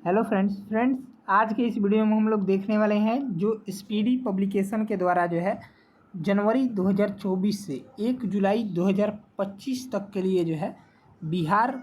Hello friends आज के इस वीडियो में हम लोग देखने वाले हैं जो स्पीडी पब्लिकेशन के द्वारा जो है जनवरी 2024 से 1 जुलाई 2025 तक के लिए जो है बिहार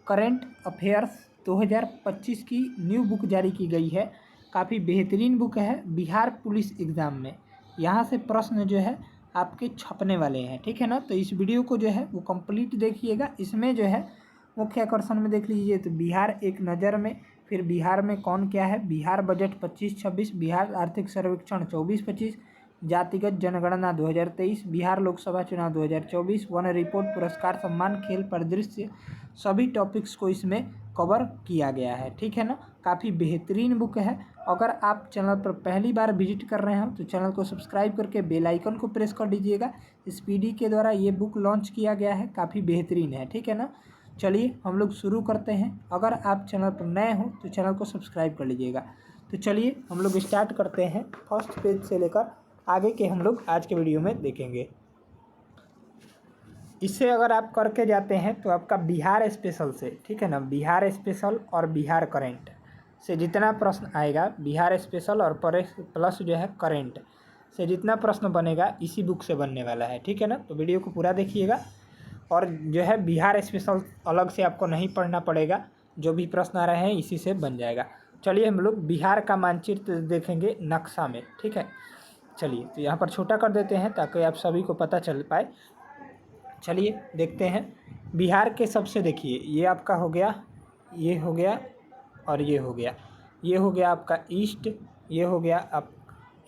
करंट अफेयर्स 2025 की न्यू बुक जारी की गई है। काफ़ी बेहतरीन बुक है बिहार पुलिस एग्ज़ाम में। यहाँ से प्रश्न जो है आपके छपने वाले हैं, ठीक है ना। तो इस वीडियो को जो है वो कंप्लीट देखिएगा। इसमें जो है मुख्य आकर्षण में देख लीजिए तो बिहार एक नज़र में, फिर बिहार में कौन क्या है, बिहार बजट 25-26, बिहार आर्थिक सर्वेक्षण 24-25, जातिगत जनगणना 2023, बिहार लोकसभा चुनाव 2024, वन रिपोर्ट, पुरस्कार, सम्मान, खेल, परिदृश्य, सभी टॉपिक्स को इसमें कवर किया गया है, ठीक है ना। काफ़ी बेहतरीन बुक है। अगर आप चैनल पर पहली बार विजिट कर रहे हो तो चैनल को सब्सक्राइब करके बेल आइकन को प्रेस कर दीजिएगा। स्पीडी के द्वारा ये बुक लॉन्च किया गया है, काफ़ी बेहतरीन है, ठीक है ना। चलिए हम लोग शुरू करते हैं। अगर आप चैनल पर नए हो तो चैनल को सब्सक्राइब कर लीजिएगा। तो चलिए हम लोग स्टार्ट करते हैं। फर्स्ट पेज से लेकर आगे के हम लोग आज के वीडियो में देखेंगे। इससे अगर आप करके जाते हैं तो आपका बिहार स्पेशल से, ठीक है ना, बिहार स्पेशल और बिहार करेंट से जितना प्रश्न आएगा, बिहार स्पेशल और प्लस जो है करेंट से जितना प्रश्न बनेगा इसी बुक से बनने वाला है, ठीक है ना। तो वीडियो को पूरा देखिएगा। और जो है बिहार स्पेशल अलग से आपको नहीं पढ़ना पड़ेगा, जो भी प्रश्न आ रहे हैं इसी से बन जाएगा। चलिए हम लोग बिहार का मानचित्र देखेंगे नक्शा में, ठीक है। चलिए तो यहाँ पर छोटा कर देते हैं ताकि आप सभी को पता चल पाए। चलिए देखते हैं बिहार के सबसे, देखिए ये आपका हो गया, ये हो गया और ये हो गया, ये हो गया आपका ईस्ट, ये हो गया आप,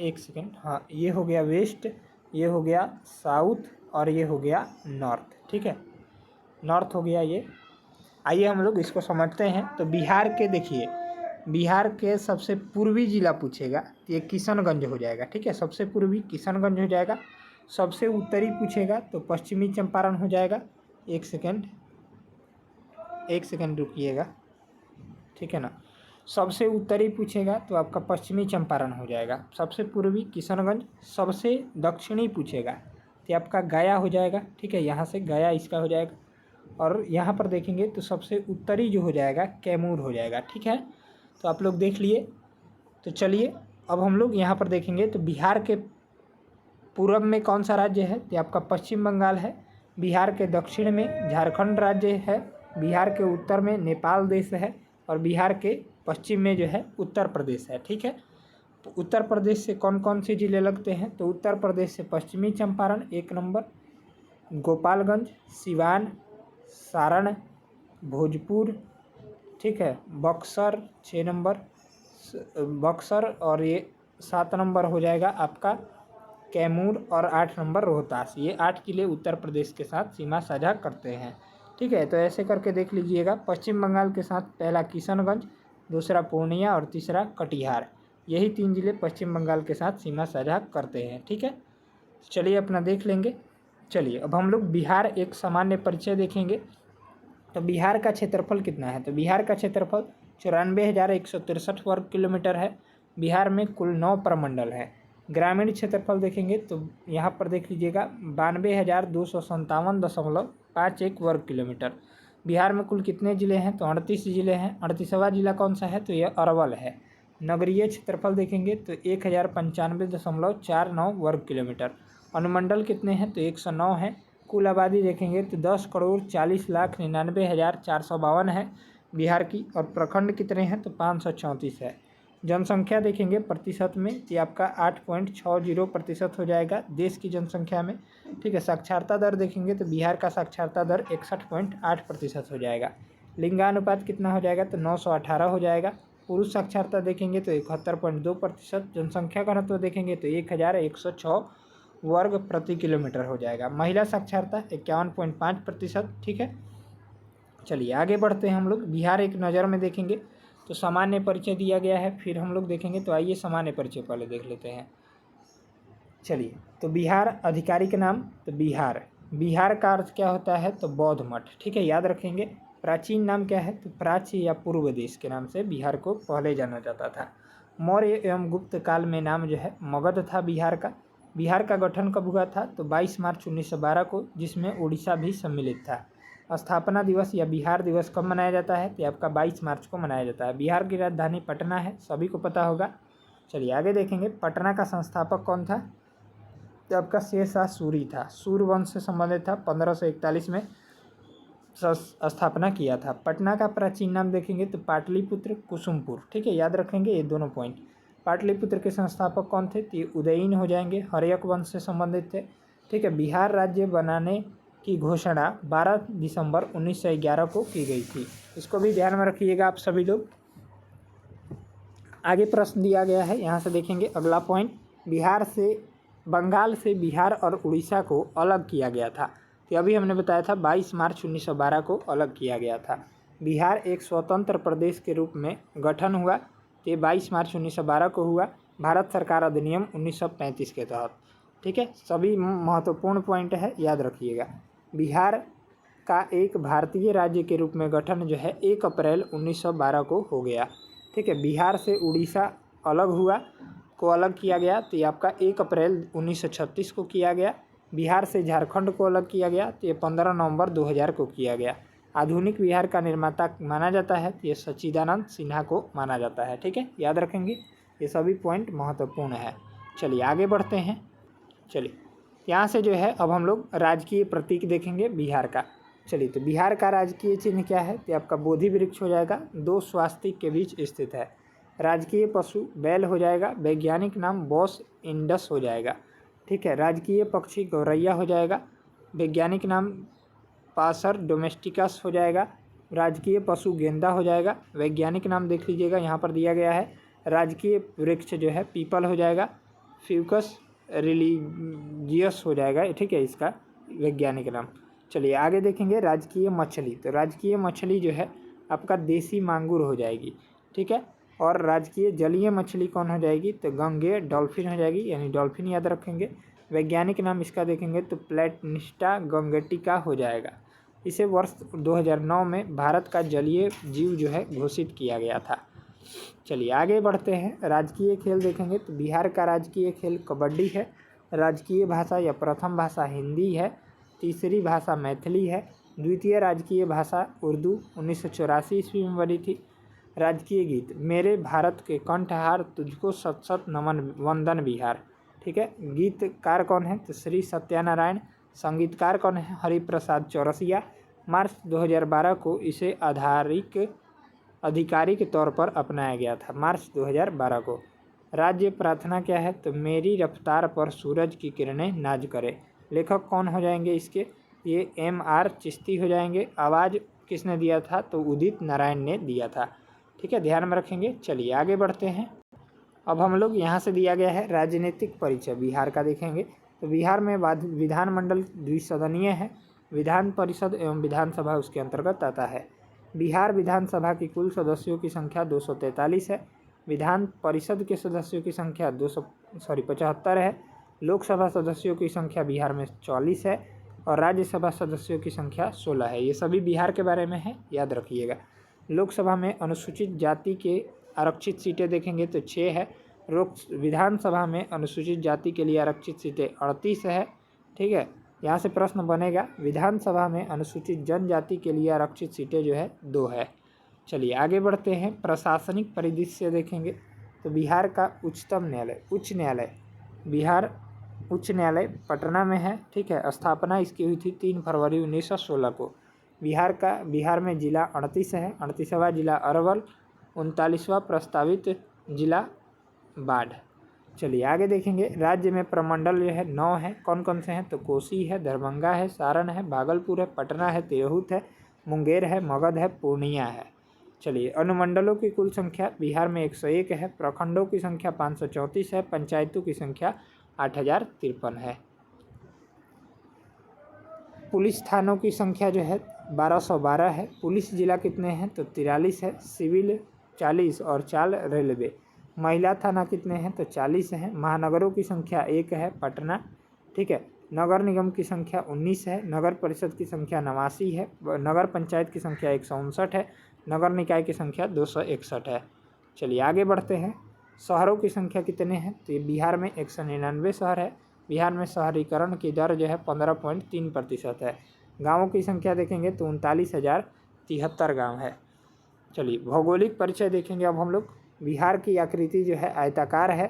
एक सेकेंड, हाँ, ये हो गया वेस्ट, ये हो गया साउथ और ये हो गया नॉर्थ, ठीक है, नॉर्थ हो गया ये। आइए हम लोग इसको समझते हैं। तो बिहार के देखिए, बिहार के सबसे पूर्वी जिला पूछेगा तो ये किशनगंज हो जाएगा, ठीक है, सबसे पूर्वी किशनगंज हो जाएगा। सबसे उत्तरी पूछेगा तो पश्चिमी चंपारण हो जाएगा। एक सेकेंड रुकिएगा, ठीक है ना। सबसे उत्तरी पूछेगा तो आपका पश्चिमी चंपारण हो जाएगा। सबसे पूर्वी किशनगंज। सबसे दक्षिणी पूछेगा तो आपका गया हो जाएगा, ठीक है, यहाँ से गया इसका हो जाएगा। और यहाँ पर देखेंगे तो सबसे उत्तरी जो हो जाएगा कैमूर हो जाएगा, ठीक है। तो आप लोग देख लिए। तो चलिए अब हम लोग यहाँ पर देखेंगे तो बिहार के पूर्व में कौन सा राज्य है तो आपका पश्चिम बंगाल है। बिहार के दक्षिण में झारखंड राज्य है। बिहार के उत्तर में नेपाल देश है। और बिहार के पश्चिम में जो है उत्तर प्रदेश है, ठीक है। तो उत्तर प्रदेश से कौन कौन से ज़िले लगते हैं तो उत्तर प्रदेश से पश्चिमी चंपारण 1 नंबर, गोपालगंज, सिवान, सारण, भोजपुर, ठीक है, बक्सर 6 नंबर, बक्सर, और ये 7 नंबर हो जाएगा आपका कैमूर, और 8 नंबर रोहतास। ये 8 जिले उत्तर प्रदेश के साथ सीमा साझा करते हैं, ठीक है। तो ऐसे करके देख लीजिएगा। पश्चिम बंगाल के साथ पहला किशनगंज, दूसरा पूर्णिया और तीसरा कटिहार। यही 3 जिले पश्चिम बंगाल के साथ सीमा साझा करते हैं, ठीक है। चलिए अपना देख लेंगे। चलिए अब हम लोग बिहार एक सामान्य परिचय देखेंगे। तो बिहार का क्षेत्रफल कितना है तो बिहार का क्षेत्रफल 94,163 वर्ग किलोमीटर है। बिहार में कुल 9 प्रमंडल है। ग्रामीण क्षेत्रफल देखेंगे तो यहाँ पर देख लीजिएगा 92,257.51 वर्ग किलोमीटर। बिहार में कुल कितने ज़िले हैं तो 38 ज़िले हैं। 38वां जिला कौन सा है तो यह अरवल है। नगरीय क्षेत्रफल देखेंगे तो 1095.49 वर्ग किलोमीटर। अनुमंडल कितने हैं तो 109 है। कुल आबादी देखेंगे तो 10,40,99,452 है बिहार की। और प्रखंड कितने हैं तो 534 है। जनसंख्या देखेंगे प्रतिशत में तो आपका 8.60% हो जाएगा देश की जनसंख्या में, ठीक है। साक्षरता दर देखेंगे तो बिहार का साक्षरता दर 61.8% हो जाएगा। लिंगानुपात कितना हो जाएगा तो 918 हो जाएगा। पुरुष साक्षरता देखेंगे तो 71.2%। जनसंख्या घनत्व देखेंगे तो 1106 वर्ग प्रति किलोमीटर हो जाएगा। महिला साक्षरता 51.5%, ठीक है। चलिए आगे बढ़ते हैं हम लोग। बिहार एक नज़र में देखेंगे तो सामान्य परिचय दिया गया है, फिर हम लोग देखेंगे। तो आइए सामान्य परिचय पहले देख लेते हैं। चलिए तो बिहार आधिकारिक नाम तो बिहार का अर्थ क्या होता है तो बौद्ध मठ, ठीक है, याद रखेंगे। प्राचीन नाम क्या है तो प्राच्य या पूर्व देश के नाम से बिहार को पहले जाना जाता था। मौर्य एवं गुप्त काल में नाम जो है मगध था बिहार का। बिहार का गठन कब हुआ था तो 22 मार्च 1912 को, जिसमें उड़ीसा भी सम्मिलित था। स्थापना दिवस या बिहार दिवस कब मनाया जाता है? तो आपका 22 मार्च को मनाया जाता है। बिहार की राजधानी पटना है, सभी को पता होगा। चलिए आगे देखेंगे, पटना का संस्थापक कौन था? तो आपका शेरशाह सूरी था, सूर्य वंश से संबंधित था। 1541 में स्थापना किया था। पटना का प्राचीन नाम देखेंगे तो पाटलिपुत्र, कुसुमपुर। ठीक है, याद रखेंगे ये दोनों पॉइंट। पाटलिपुत्र के संस्थापक कौन थे? तो ये उदयीन हो जाएंगे, हर्यक वंश से संबंधित थे। ठीक है, बिहार राज्य बनाने की घोषणा 12 दिसंबर 1911 को की गई थी। इसको भी ध्यान में रखिएगा आप सभी लोग। आगे प्रश्न दिया गया है, यहाँ से देखेंगे अगला पॉइंट, बंगाल से बिहार और उड़ीसा को अलग किया गया था। तो अभी हमने बताया था 22 मार्च 1912 को अलग किया गया था। बिहार एक स्वतंत्र प्रदेश के रूप में गठन हुआ, ये 22 मार्च 1912 को हुआ, भारत सरकार अधिनियम 1935 के तहत। ठीक है, सभी महत्वपूर्ण पॉइंट है, याद रखिएगा। बिहार का एक भारतीय राज्य के रूप में गठन जो है 1 अप्रैल 1912 को हो गया। ठीक है, बिहार से उड़ीसा अलग किया गया, तो ये आपका 1 अप्रैल 1936 को किया गया। बिहार से झारखंड को अलग किया गया, तो ये 15 नवंबर 2000 को किया गया। आधुनिक बिहार का निर्माता माना जाता है, तो ये सच्चिदानंद सिन्हा को माना जाता है। ठीक है, याद रखेंगे, ये सभी पॉइंट महत्वपूर्ण है। चलिए आगे बढ़ते हैं। चलिए यहाँ से जो है अब हम लोग राजकीय प्रतीक देखेंगे बिहार का। चलिए, तो बिहार का राजकीय चिन्ह क्या है? तो आपका बोधि वृक्ष हो जाएगा, 2 स्वास्तिक के बीच स्थित है। राजकीय पशु बैल हो जाएगा, वैज्ञानिक नाम बॉस इंडस हो जाएगा। ठीक है, राजकीय पक्षी गौरैया हो जाएगा, वैज्ञानिक नाम पासर डोमेस्टिकस हो जाएगा। राजकीय पशु गेंदा हो जाएगा, वैज्ञानिक नाम देख लीजिएगा यहाँ पर दिया गया है। राजकीय वृक्ष जो है पीपल हो जाएगा, फ्यूकस रिलीजियस हो जाएगा। ठीक है, इसका वैज्ञानिक नाम। चलिए आगे देखेंगे, राजकीय मछली। तो राजकीय मछली जो है आपका देसी मांगुर हो जाएगी। ठीक है, और राजकीय जलीय मछली कौन हो जाएगी? तो गंगे डॉल्फिन हो जाएगी, यानी डॉल्फिन याद रखेंगे। वैज्ञानिक नाम इसका देखेंगे तो प्लेटनिस्टा गंगेटिका हो जाएगा। इसे वर्ष 2009 में भारत का जलीय जीव जो है घोषित किया गया था। चलिए आगे बढ़ते हैं, राजकीय खेल देखेंगे तो बिहार का राजकीय खेल कबड्डी है। राजकीय भाषा या प्रथम भाषा हिंदी है। तीसरी भाषा मैथिली है। द्वितीय राजकीय भाषा उर्दू 1984 ईस्वी में बनी थी। राजकीय गीत मेरे भारत के कंठहार तुझको सत सत नमन वंदन बिहार। ठीक है, गीतकार कौन है? तो श्री सत्यानारायण। संगीतकार कौन है? हरिप्रसाद चौरसिया। मार्च 2012 को इसे आधिकारिक तौर पर अपनाया गया था, मार्च 2012 को। राज्य प्रार्थना क्या है? तो मेरी रफ्तार पर सूरज की किरणें नाज करे। लेखक कौन हो जाएंगे इसके? ये M.R. चिश्ती हो जाएंगे। आवाज़ किसने दिया था? तो उदित नारायण ने दिया था। ठीक है, ध्यान में रखेंगे। चलिए आगे बढ़ते हैं। अब हम लोग यहाँ से दिया गया है राजनीतिक परिचय बिहार का देखेंगे। तो बिहार में विधानमंडल द्विसदनीय है। विधान परिषद एवं विधानसभा उसके अंतर्गत आता है। बिहार विधानसभा की कुल सदस्यों की संख्या 243 है। विधान परिषद के सदस्यों की संख्या 75 है। लोकसभा सदस्यों की संख्या बिहार में 44 है और राज्यसभा सदस्यों की संख्या 16 है। ये सभी बिहार के बारे में है, याद रखिएगा। लोकसभा में अनुसूचित जाति के आरक्षित सीटें देखेंगे तो 6 है। विधानसभा में अनुसूचित जाति के लिए आरक्षित सीटें 38 है। ठीक है, यहाँ से प्रश्न बनेगा, विधानसभा में अनुसूचित जनजाति के लिए आरक्षित सीटें जो है 2 है। चलिए आगे बढ़ते हैं। प्रशासनिक परिदृश्य देखेंगे तो बिहार का बिहार उच्च न्यायालय पटना में है। ठीक है, स्थापना इसकी हुई थी 3 फरवरी 1916 को। बिहार में जिला 38 है। 38वां जिला अरवल, 39वां प्रस्तावित जिला बाढ़। चलिए आगे देखेंगे। राज्य में प्रमंडल जो है 9 है। कौन कौन से हैं? तो कोसी है, दरभंगा है, सारण है, भागलपुर है, पटना है, तिरहुत है, मुंगेर है, मगध है, पूर्णिया है। चलिए, अनुमंडलों की कुल संख्या बिहार में 101 है। प्रखंडों की संख्या 534 है। पंचायतों की संख्या 8053 है। पुलिस थानों की संख्या जो है 1212 है। पुलिस जिला कितने हैं? तो 43 है। सिविल 40 और चाल रेलवे। महिला थाना कितने हैं? तो 40 हैं। महानगरों की संख्या 1 है, पटना। ठीक है, नगर निगम की संख्या 19 है। नगर परिषद की संख्या 89 है। नगर पंचायत की संख्या 159 है। नगर निकाय की संख्या 261 है। चलिए आगे बढ़ते हैं। शहरों की संख्या कितने हैं? तो ये बिहार में 199 शहर है। बिहार में शहरीकरण की दर जो है 15.3% है। गाँवों की संख्या देखेंगे तो 39,073 गाँव है। चलिए भौगोलिक परिचय देखेंगे अब हम लोग। बिहार की आकृति जो है आयताकार है।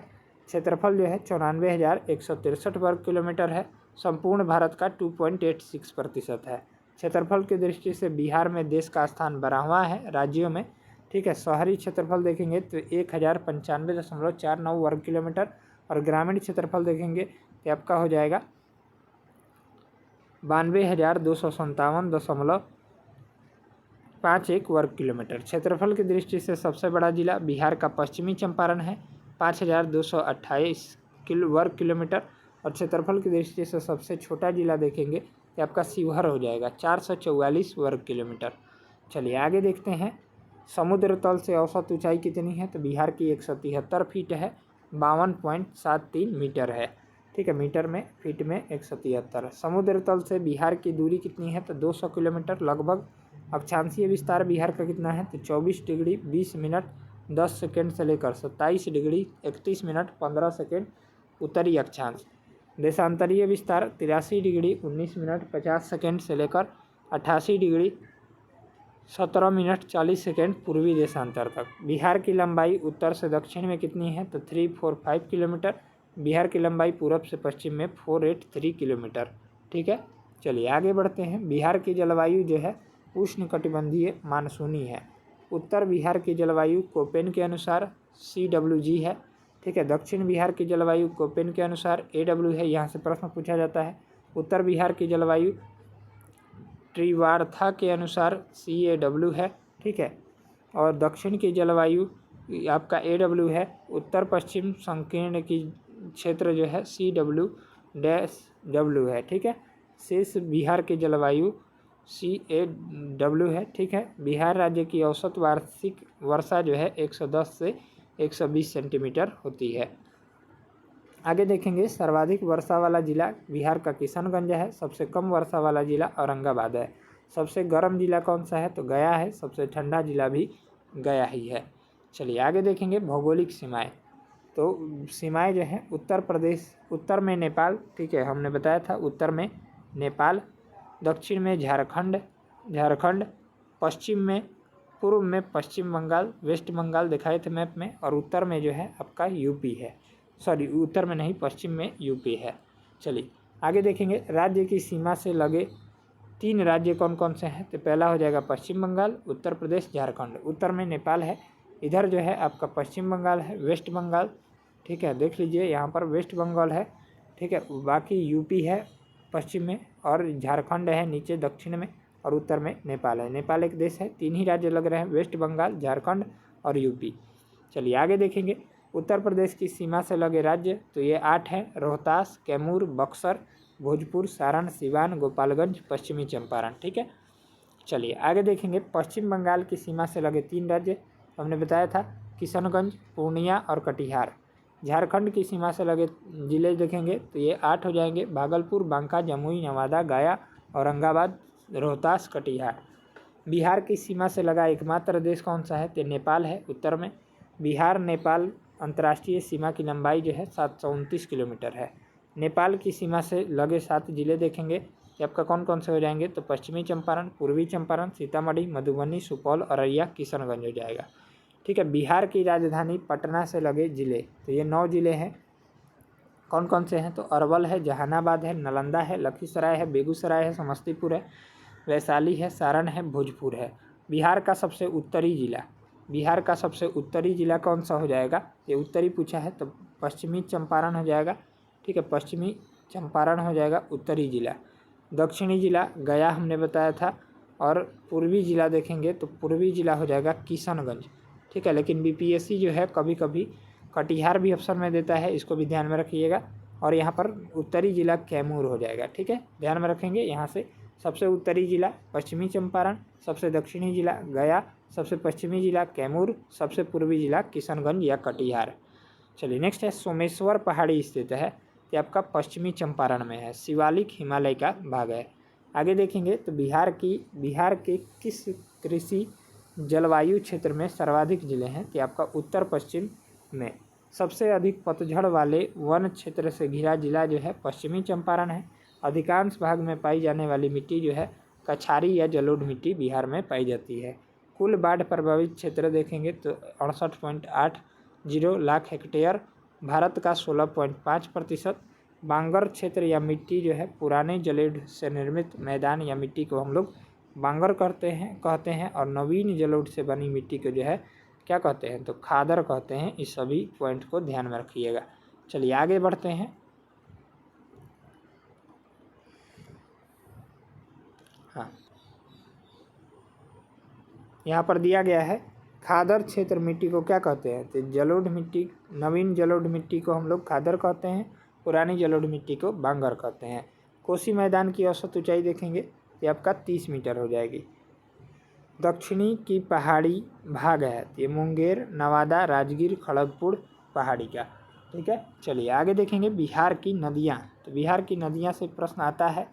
क्षेत्रफल जो है 94,163 वर्ग किलोमीटर है। संपूर्ण भारत का 2.86% है। क्षेत्रफल की दृष्टि से बिहार में देश का स्थान 12वां है राज्यों में। ठीक है, शहरी क्षेत्रफल देखेंगे तो 1095.49 वर्ग किलोमीटर और ग्रामीण क्षेत्रफल देखेंगे तो आपका हो जाएगा 92,257.51 वर्ग किलोमीटर। क्षेत्रफल की दृष्टि से सबसे बड़ा जिला बिहार का पश्चिमी चंपारण है 5,228 वर्ग किलोमीटर और क्षेत्रफल की दृष्टि से सबसे छोटा जिला देखेंगे तो आपका शिवहर हो जाएगा 444 वर्ग किलोमीटर। चलिए आगे देखते हैं। समुद्र तल से औसत ऊंचाई कितनी है तो बिहार की 173 फीट है, 52.73 मीटर है। ठीक है, मीटर में, फीट में 173। समुद्र तल से बिहार की दूरी कितनी है तो 200 किलोमीटर लगभग। अक्षांशीय विस्तार बिहार का कितना है तो 24 डिग्री 20 मिनट 10 सेकेंड से लेकर 27 डिग्री 31 मिनट 15 सेकेंड उत्तरी अक्षांश। देशांतरीय विस्तार 83 डिग्री 19 मिनट 50 सेकेंड से लेकर 88 डिग्री 17 मिनट 40 सेकेंड पूर्वी देशांतर तक। बिहार की लंबाई उत्तर से दक्षिण में कितनी है तो 345 किलोमीटर। बिहार की लंबाई पूरब से पश्चिम में 483 किलोमीटर। ठीक है, चलिए आगे बढ़ते हैं। बिहार की जलवायु जो है उष्णकटिबंधीय मानसूनी है। उत्तर बिहार की जलवायु कोपेन के अनुसार CWG है। ठीक है, दक्षिण बिहार की जलवायु कोपेन के अनुसार AW है। यहाँ से प्रश्न पूछा जाता है। उत्तर बिहार की जलवायु त्रिवार्था के अनुसार CAW है। ठीक है, और दक्षिण की जलवायु आपका AW है। उत्तर पश्चिम संकीर्ण की क्षेत्र जो है CW है। ठीक है, शेष बिहार की जलवायु CAW है। ठीक है, बिहार राज्य की औसत वार्षिक वर्षा जो है 110 से 120 सेंटीमीटर होती है। आगे देखेंगे। सर्वाधिक वर्षा वाला जिला बिहार का किशनगंज है। सबसे कम वर्षा वाला जिला औरंगाबाद है। सबसे गर्म जिला कौन सा है तो गया है। सबसे ठंडा जिला भी गया ही है। चलिए आगे देखेंगे। भौगोलिक सीमाएं, तो सीमाएं जो हैं उत्तर प्रदेश, उत्तर में नेपाल, ठीक है हमने बताया था, उत्तर में नेपाल, दक्षिण में झारखंड, पश्चिम में, पूर्व में पश्चिम बंगाल, वेस्ट बंगाल दिखाए थे मैप में, और उत्तर में जो है आपका यूपी है। सॉरी, उत्तर में नहीं, पश्चिम में यूपी है। चलिए आगे देखेंगे। राज्य की सीमा से लगे 3 राज्य कौन कौन से हैं तो पहला हो जाएगा पश्चिम बंगाल, उत्तर प्रदेश, झारखंड। उत्तर में नेपाल है, इधर जो है आपका पश्चिम बंगाल है, वेस्ट बंगाल, ठीक है देख लीजिए यहाँ पर वेस्ट बंगाल है। ठीक है, बाकी यूपी है पश्चिम में, और झारखंड है नीचे दक्षिण में, और उत्तर में नेपाल है। नेपाल एक देश है। 3 ही राज्य लग रहे हैं, वेस्ट बंगाल, झारखंड और यूपी। चलिए आगे देखेंगे। उत्तर प्रदेश की सीमा से लगे राज्य तो ये 8 हैं। रोहतास, कैमूर, बक्सर, भोजपुर, सारण, सिवान, गोपालगंज, पश्चिमी चंपारण। ठीक है, चलिए आगे देखेंगे। पश्चिम बंगाल की सीमा से लगे 3 राज्य हमने बताया था, किशनगंज, पूर्णिया और कटिहार। झारखंड की सीमा से लगे जिले देखेंगे तो ये 8 हो जाएंगे, भागलपुर, बांका, जमुई, नवादा, गया, औरंगाबाद, रोहतास, कटिहार। बिहार की सीमा से लगा एकमात्र देश कौन सा है तो नेपाल है उत्तर में। बिहार नेपाल अंतर्राष्ट्रीय सीमा की लंबाई जो है 729 किलोमीटर है। नेपाल की सीमा से लगे 7 जिले देखेंगे कि आपका कौन कौन से हो जाएंगे तो पश्चिमी चंपारण, पूर्वी चंपारण, सीतामढ़ी, मधुबनी, सुपौल, अररिया, किशनगंज हो जाएगा। ठीक है, बिहार की राजधानी पटना से लगे जिले तो ये 9 जिले हैं। कौन कौन से हैं तो अरवल है, जहानाबाद है, नालंदा है, लखीसराय है, बेगूसराय है, समस्तीपुर है, वैशाली है, सारण है, भोजपुर है। बिहार का सबसे उत्तरी जिला कौन सा हो जाएगा, ये उत्तरी पूछा है तो पश्चिमी चंपारण हो जाएगा। ठीक है, पश्चिमी चंपारण हो जाएगा उत्तरी जिला। दक्षिणी जिला गया हमने बताया था, और पूर्वी जिला देखेंगे तो पूर्वी जिला हो जाएगा किशनगंज। ठीक है, लेकिन BPSC जो है कभी कभी कटिहार भी ऑप्शन में देता है, इसको भी ध्यान में रखिएगा। और यहाँ पर उत्तरी जिला कैमूर हो जाएगा। ठीक है, ध्यान में रखेंगे। यहाँ से सबसे उत्तरी जिला पश्चिमी चंपारण, सबसे दक्षिणी जिला गया, सबसे पश्चिमी जिला कैमूर, सबसे पूर्वी जिला किशनगंज या कटिहार। चलिए नेक्स्ट है सोमेश्वर पहाड़ी स्थित है, ये आपका पश्चिमी चंपारण में है, शिवालिक हिमालय का भाग है। आगे देखेंगे तो बिहार के किस कृषि जलवायु क्षेत्र में सर्वाधिक जिले हैं कि आपका उत्तर पश्चिम में। सबसे अधिक पतझड़ वाले वन क्षेत्र से घिरा जिला जो है पश्चिमी चंपारण है, अधिकांश भाग में पाई जाने वाली मिट्टी जो है कछारी या जलोढ़ मिट्टी बिहार में पाई जाती है। कुल बाढ़ प्रभावित क्षेत्र देखेंगे तो 68.80 लाख हेक्टेयर, भारत का 16.5%। बांगर क्षेत्र या मिट्टी जो है पुराने जलोढ़ से निर्मित मैदान या मिट्टी को हम लोग बांगर कहते हैं और नवीन जलोढ़ से बनी मिट्टी को जो है क्या कहते हैं तो खादर कहते हैं। इस सभी पॉइंट को ध्यान में रखिएगा। चलिए आगे बढ़ते हैं। हाँ, यहाँ पर दिया गया है खादर क्षेत्र मिट्टी को क्या कहते हैं तो जलोढ़ मिट्टी, नवीन जलोढ़ मिट्टी को हम लोग खादर कहते हैं, पुरानी जलोढ़ मिट्टी को बांगर कहते हैं। कोसी मैदान की औसत ऊंचाई देखेंगे तो आपका 30 मीटर हो जाएगी। दक्षिणी की पहाड़ी भाग है तो ये मुंगेर, नवादा, राजगीर, खड़गपुर पहाड़ी का। ठीक है, चलिए आगे देखेंगे बिहार की नदियाँ। तो बिहार की नदियाँ से प्रश्न आता है।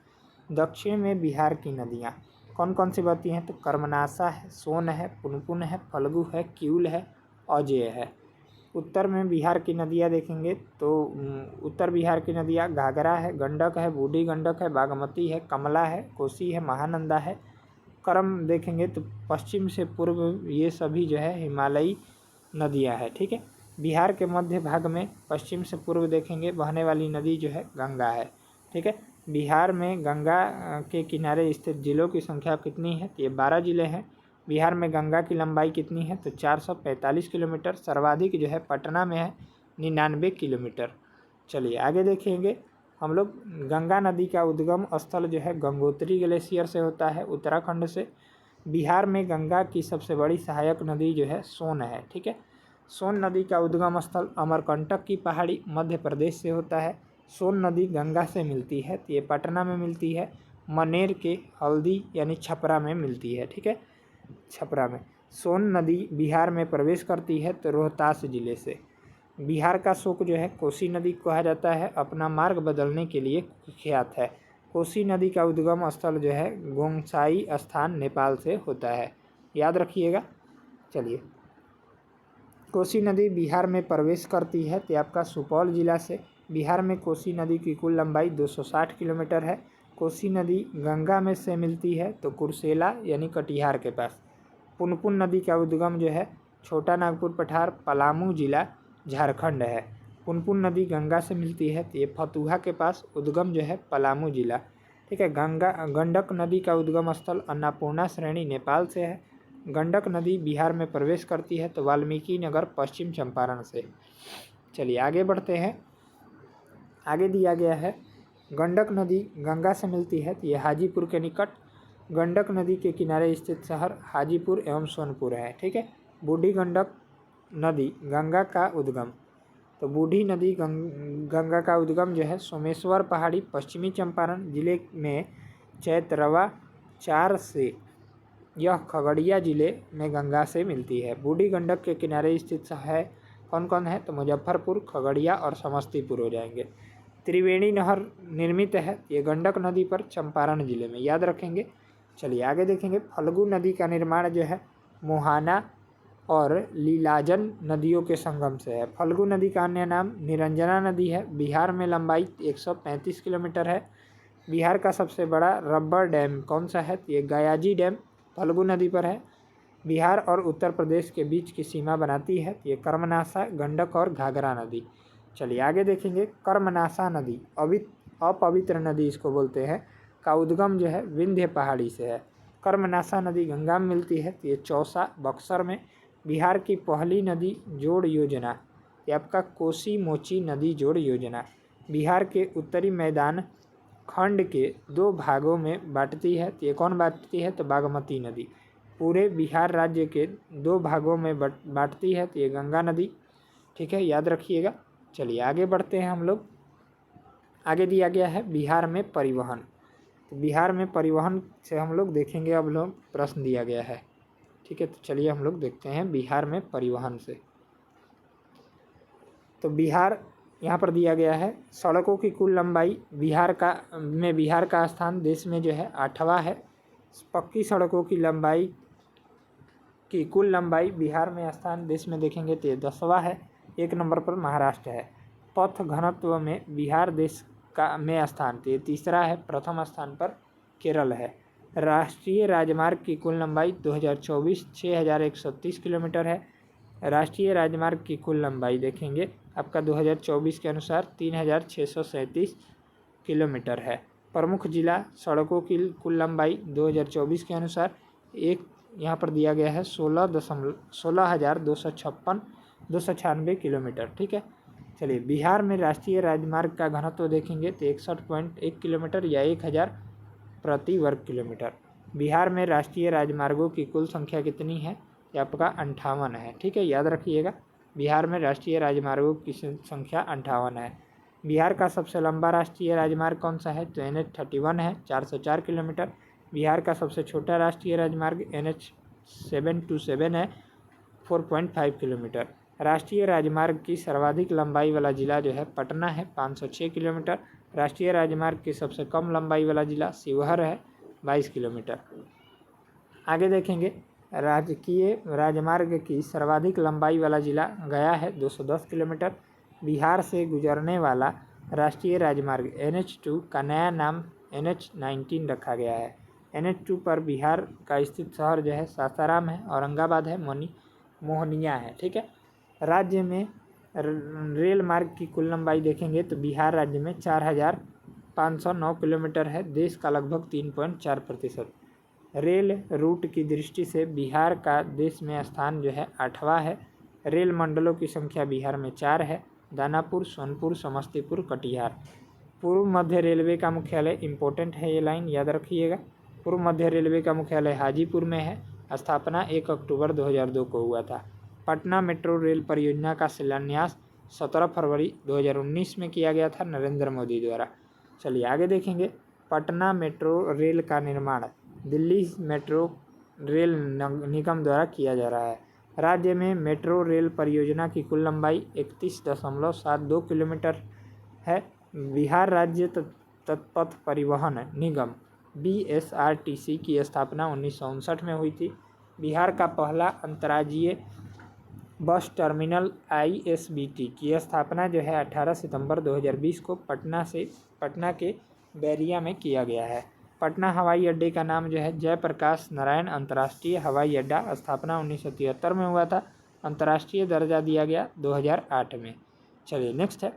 दक्षिण में बिहार की नदियाँ कौन कौन सी बहती हैं तो कर्मनाशा है, सोन है, पुनपुन है, फल्गु है, किऊल है, अजेय है। उत्तर में बिहार की नदियाँ देखेंगे तो उत्तर बिहार की नदियाँ घाघरा है, गंडक है, बूढ़ी गंडक है, बागमती है, कमला है, कोसी है, महानंदा है। क्रम देखेंगे तो पश्चिम से पूर्व ये सभी जो है हिमालयी नदियाँ है। ठीक है, बिहार के मध्य भाग में पश्चिम से पूर्व देखेंगे बहने वाली नदी जो है गंगा है। ठीक है, बिहार में गंगा के किनारे स्थित जिलों की संख्या कितनी है तो ये 12 जिले हैं। बिहार में गंगा की लंबाई कितनी है तो 445 किलोमीटर। सर्वाधिक जो है पटना में है 99 किलोमीटर। चलिए आगे देखेंगे हम लोग। गंगा नदी का उद्गम स्थल जो है गंगोत्री ग्लेशियर से होता है उत्तराखंड से। बिहार में गंगा की सबसे बड़ी सहायक नदी जो है सोन है। ठीक है, सोन नदी का उद्गम स्थल अमरकंटक की पहाड़ी मध्य प्रदेश से होता है। सोन नदी गंगा से मिलती है तो ये पटना में मिलती है, मनेर के हल्दी यानी छपरा में मिलती है। ठीक है, छपरा में। सोन नदी बिहार में प्रवेश करती है तो रोहतास जिले से। बिहार का शोक जो है कोसी नदी कहा जाता है, अपना मार्ग बदलने के लिए कुख्यात है। कोसी नदी का उद्गम स्थल जो है गोंगसाई स्थान नेपाल से होता है, याद रखिएगा। चलिए, कोसी नदी बिहार में प्रवेश करती है तो आपका सुपौल जिला से। बिहार में कोसी नदी की कुल लंबाई 260 किलोमीटर है। कोसी नदी गंगा में से मिलती है तो कुर्सेला यानी कटिहार के पास। पुनपुन नदी का उद्गम जो है छोटा नागपुर पठार, पलामू जिला, झारखंड है। पुनपुन नदी गंगा से मिलती है तो ये फतुहा के पास, उद्गम जो है पलामू जिला। ठीक है, गंडक नदी का उद्गम स्थल अन्नपूर्णा श्रेणी नेपाल से है। गंडक नदी बिहार में प्रवेश करती है तो वाल्मीकि नगर पश्चिम चंपारण से। चलिए आगे बढ़ते हैं। आगे दिया गया है गंडक नदी गंगा से मिलती है तो ये हाजीपुर के निकट। गंडक नदी के किनारे स्थित शहर हाजीपुर एवं सोनपुर है। ठीक है, बूढ़ी गंडक नदी गंगा का उद्गम। तो बूढ़ी नदी गंगा का उद्गम जो है सोमेश्वर पहाड़ी पश्चिमी चंपारण जिले में चैतरवा 4 से। यह खगड़िया जिले में गंगा से मिलती है। बूढ़ी गंडक के किनारे स्थित है कौन कौन है तो मुजफ्फरपुर, खगड़िया और समस्तीपुर हो जाएंगे। त्रिवेणी नहर निर्मित है ये गंडक नदी पर चंपारण जिले में, याद रखेंगे। चलिए आगे देखेंगे। फल्गु नदी का निर्माण जो है मोहाना और लीलाजन नदियों के संगम से है। फल्गु नदी का अन्य नाम निरंजना नदी है। बिहार में लंबाई 135 किलोमीटर है। बिहार का सबसे बड़ा रबर डैम कौन सा है तो ये गयाजी डैम फल्गु नदी पर है। बिहार और उत्तर प्रदेश के बीच की सीमा बनाती है ये कर्मनाशा, गंडक और घाघरा नदी। चलिए आगे देखेंगे। कर्मनाशा नदी अपवित्र नदी इसको बोलते हैं का उद्गम जो है विंध्य पहाड़ी से है। कर्मनाशा नदी गंगा में मिलती है तो ये चौसा बक्सर में। बिहार की पहली नदी जोड़ योजना ये आपका कोसी मोची नदी जोड़ योजना बिहार के उत्तरी मैदान खंड के 2 भागों में बांटती है तो ये कौन बांटती है तो बागमती नदी। पूरे बिहार राज्य के 2 भागों में बांटती है तो ये गंगा नदी। ठीक है, याद रखिएगा। चलिए आगे बढ़ते हैं हम लोग। आगे दिया गया है बिहार में परिवहन। तो बिहार में परिवहन से हम लोग देखेंगे, अब लोग प्रश्न दिया गया है। ठीक है, तो चलिए हम लोग देखते हैं बिहार में परिवहन से। तो बिहार यहाँ पर दिया गया है सड़कों की कुल लंबाई बिहार का स्थान देश में जो है 8वां है। पक्की सड़कों की लंबाई की कुल लंबाई बिहार में स्थान देश में देखेंगे तो 10वां है। 1 नंबर पर महाराष्ट्र है। पथ घनत्व में बिहार देश का में स्थान, तो ये तीसरा है। प्रथम स्थान पर केरल है। राष्ट्रीय राजमार्ग की कुल लंबाई 2024 6130 किलोमीटर है। राष्ट्रीय राजमार्ग की कुल लंबाई देखेंगे आपका 2024 के अनुसार 3637 किलोमीटर है। प्रमुख जिला सड़कों की कुल लंबाई 2024 के अनुसार एक यहाँ पर दिया गया है 16,296 किलोमीटर, ठीक है। चलिए, बिहार में राष्ट्रीय राजमार्ग का घनत्व देखेंगे तो 61.1 किलोमीटर या 1000 प्रति वर्ग किलोमीटर। बिहार में राष्ट्रीय राजमार्गों की कुल संख्या कितनी है? ये आपका 58 है, ठीक है, याद रखिएगा। बिहार में राष्ट्रीय राजमार्गों की संख्या 58 है। बिहार का सबसे लंबा राष्ट्रीय राजमार्ग कौन सा है? तो NH31 है, 404 किलोमीटर। बिहार का सबसे छोटा राष्ट्रीय राजमार्ग NH727 है, 4.5 किलोमीटर। राष्ट्रीय राजमार्ग की सर्वाधिक लंबाई वाला जिला जो है पटना है, 506 किलोमीटर। राष्ट्रीय राजमार्ग की सबसे कम लंबाई वाला जिला शिवहर है, 22 किलोमीटर। आगे देखेंगे, राजकीय राजमार्ग की सर्वाधिक लंबाई वाला जिला गया है, 210 किलोमीटर। बिहार से गुजरने वाला राष्ट्रीय राजमार्ग NH2 का नया नाम NH19 रखा गया है। NH2 पर बिहार का स्थित शहर जो है सासाराम है, औरंगाबाद है, मोहनिया है, ठीक है। राज्य में रेल मार्ग की कुल लंबाई देखेंगे तो बिहार राज्य में 4509 किलोमीटर है, देश का लगभग 3.4%। रेल रूट की दृष्टि से बिहार का देश में स्थान जो है 8वां है। रेल मंडलों की संख्या बिहार में 4 है, दानापुर, सोनपुर, समस्तीपुर, कटिहार। पूर्व मध्य रेलवे का मुख्यालय, इम्पोर्टेंट है ये लाइन, याद रखिएगा। पूर्व मध्य रेलवे का मुख्यालय हाजीपुर में है। स्थापना 1 अक्टूबर 2002 को हुआ था। पटना मेट्रो रेल परियोजना का शिलान्यास 17 फरवरी 2019 में किया गया था नरेंद्र मोदी द्वारा। चलिए आगे देखेंगे, पटना मेट्रो रेल का निर्माण दिल्ली मेट्रो रेल निगम द्वारा किया जा रहा है। राज्य में मेट्रो रेल परियोजना की कुल लंबाई 31.72 किलोमीटर है। बिहार राज्य तत्पथ परिवहन निगम BSRTC की स्थापना 1959 में हुई थी। बिहार का पहला अंतर्राज्यीय बस टर्मिनल ISBT की स्थापना जो है 18 सितंबर 2020 को पटना के बैरिया में किया गया है। पटना हवाई अड्डे का नाम जो है जयप्रकाश नारायण अंतर्राष्ट्रीय हवाई अड्डा, स्थापना 1973 में हुआ था। अंतर्राष्ट्रीय दर्जा दिया गया 2008 में। चलिए नेक्स्ट है,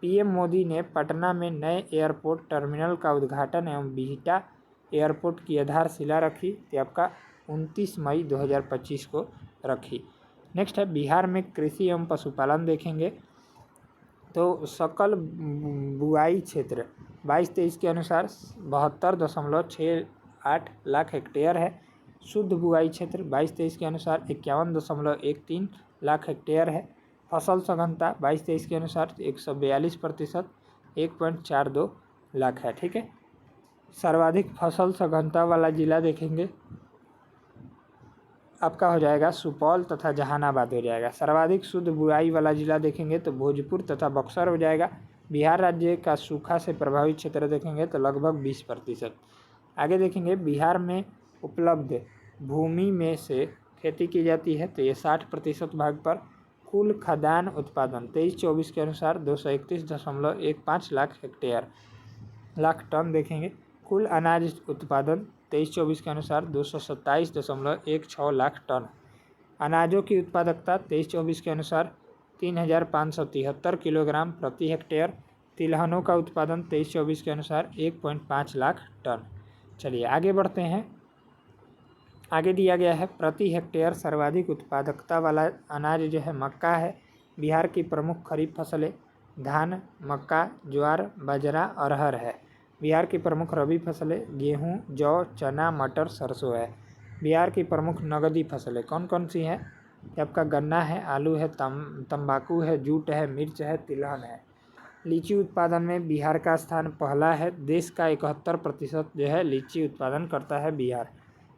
PM मोदी ने पटना में नए एयरपोर्ट टर्मिनल का उद्घाटन एवं बिहटा एयरपोर्ट की आधारशिला रखी, तो आपका 29 मई 2025 को रखी। नेक्स्ट है, बिहार में कृषि एवं पशुपालन देखेंगे तो सकल बुआई क्षेत्र 22-23 के अनुसार 72.68 लाख हेक्टेयर है। शुद्ध बुआई क्षेत्र 22-23 के अनुसार 51.13 लाख हेक्टेयर है। फसल सघनता 22-23 के अनुसार 142%, 1.42 लाख है, ठीक है। सर्वाधिक फसल सघनता वाला जिला देखेंगे आपका हो जाएगा सुपौल तथा जहानाबाद हो जाएगा। सर्वाधिक शुद्ध बुआई वाला जिला देखेंगे तो भोजपुर तथा बक्सर हो जाएगा। बिहार राज्य का सूखा से प्रभावित क्षेत्र देखेंगे तो लगभग 20%। आगे देखेंगे, बिहार में उपलब्ध भूमि में से खेती की जाती है तो ये 60% भाग पर। कुल खाद्यान्न उत्पादन 23-24 के अनुसार 231.15 लाख टन देखेंगे। कुल अनाज उत्पादन 23-24 के अनुसार 227.16 लाख टन। अनाजों की उत्पादकता 23-24 के अनुसार 3573 किलोग्राम प्रति हेक्टेयर। तिलहनों का उत्पादन 23-24 के अनुसार 1.5 लाख टन। चलिए आगे बढ़ते हैं। आगे दिया गया है, प्रति हेक्टेयर सर्वाधिक उत्पादकता वाला अनाज जो है मक्का है। बिहार की प्रमुख खरीफ फसलें धान, मक्का, ज्वार, बाजरा, अरहर है। बिहार की प्रमुख रबी फसलें गेहूं, जौ, चना, मटर, सरसों है। बिहार की प्रमुख नगदी फसलें कौन कौन सी हैं? आपका गन्ना है, आलू है, तंबाकू है, जूट है, मिर्च है, तिलहन है। लीची उत्पादन में बिहार का स्थान पहला है। देश का 71% जो है लीची उत्पादन करता है बिहार।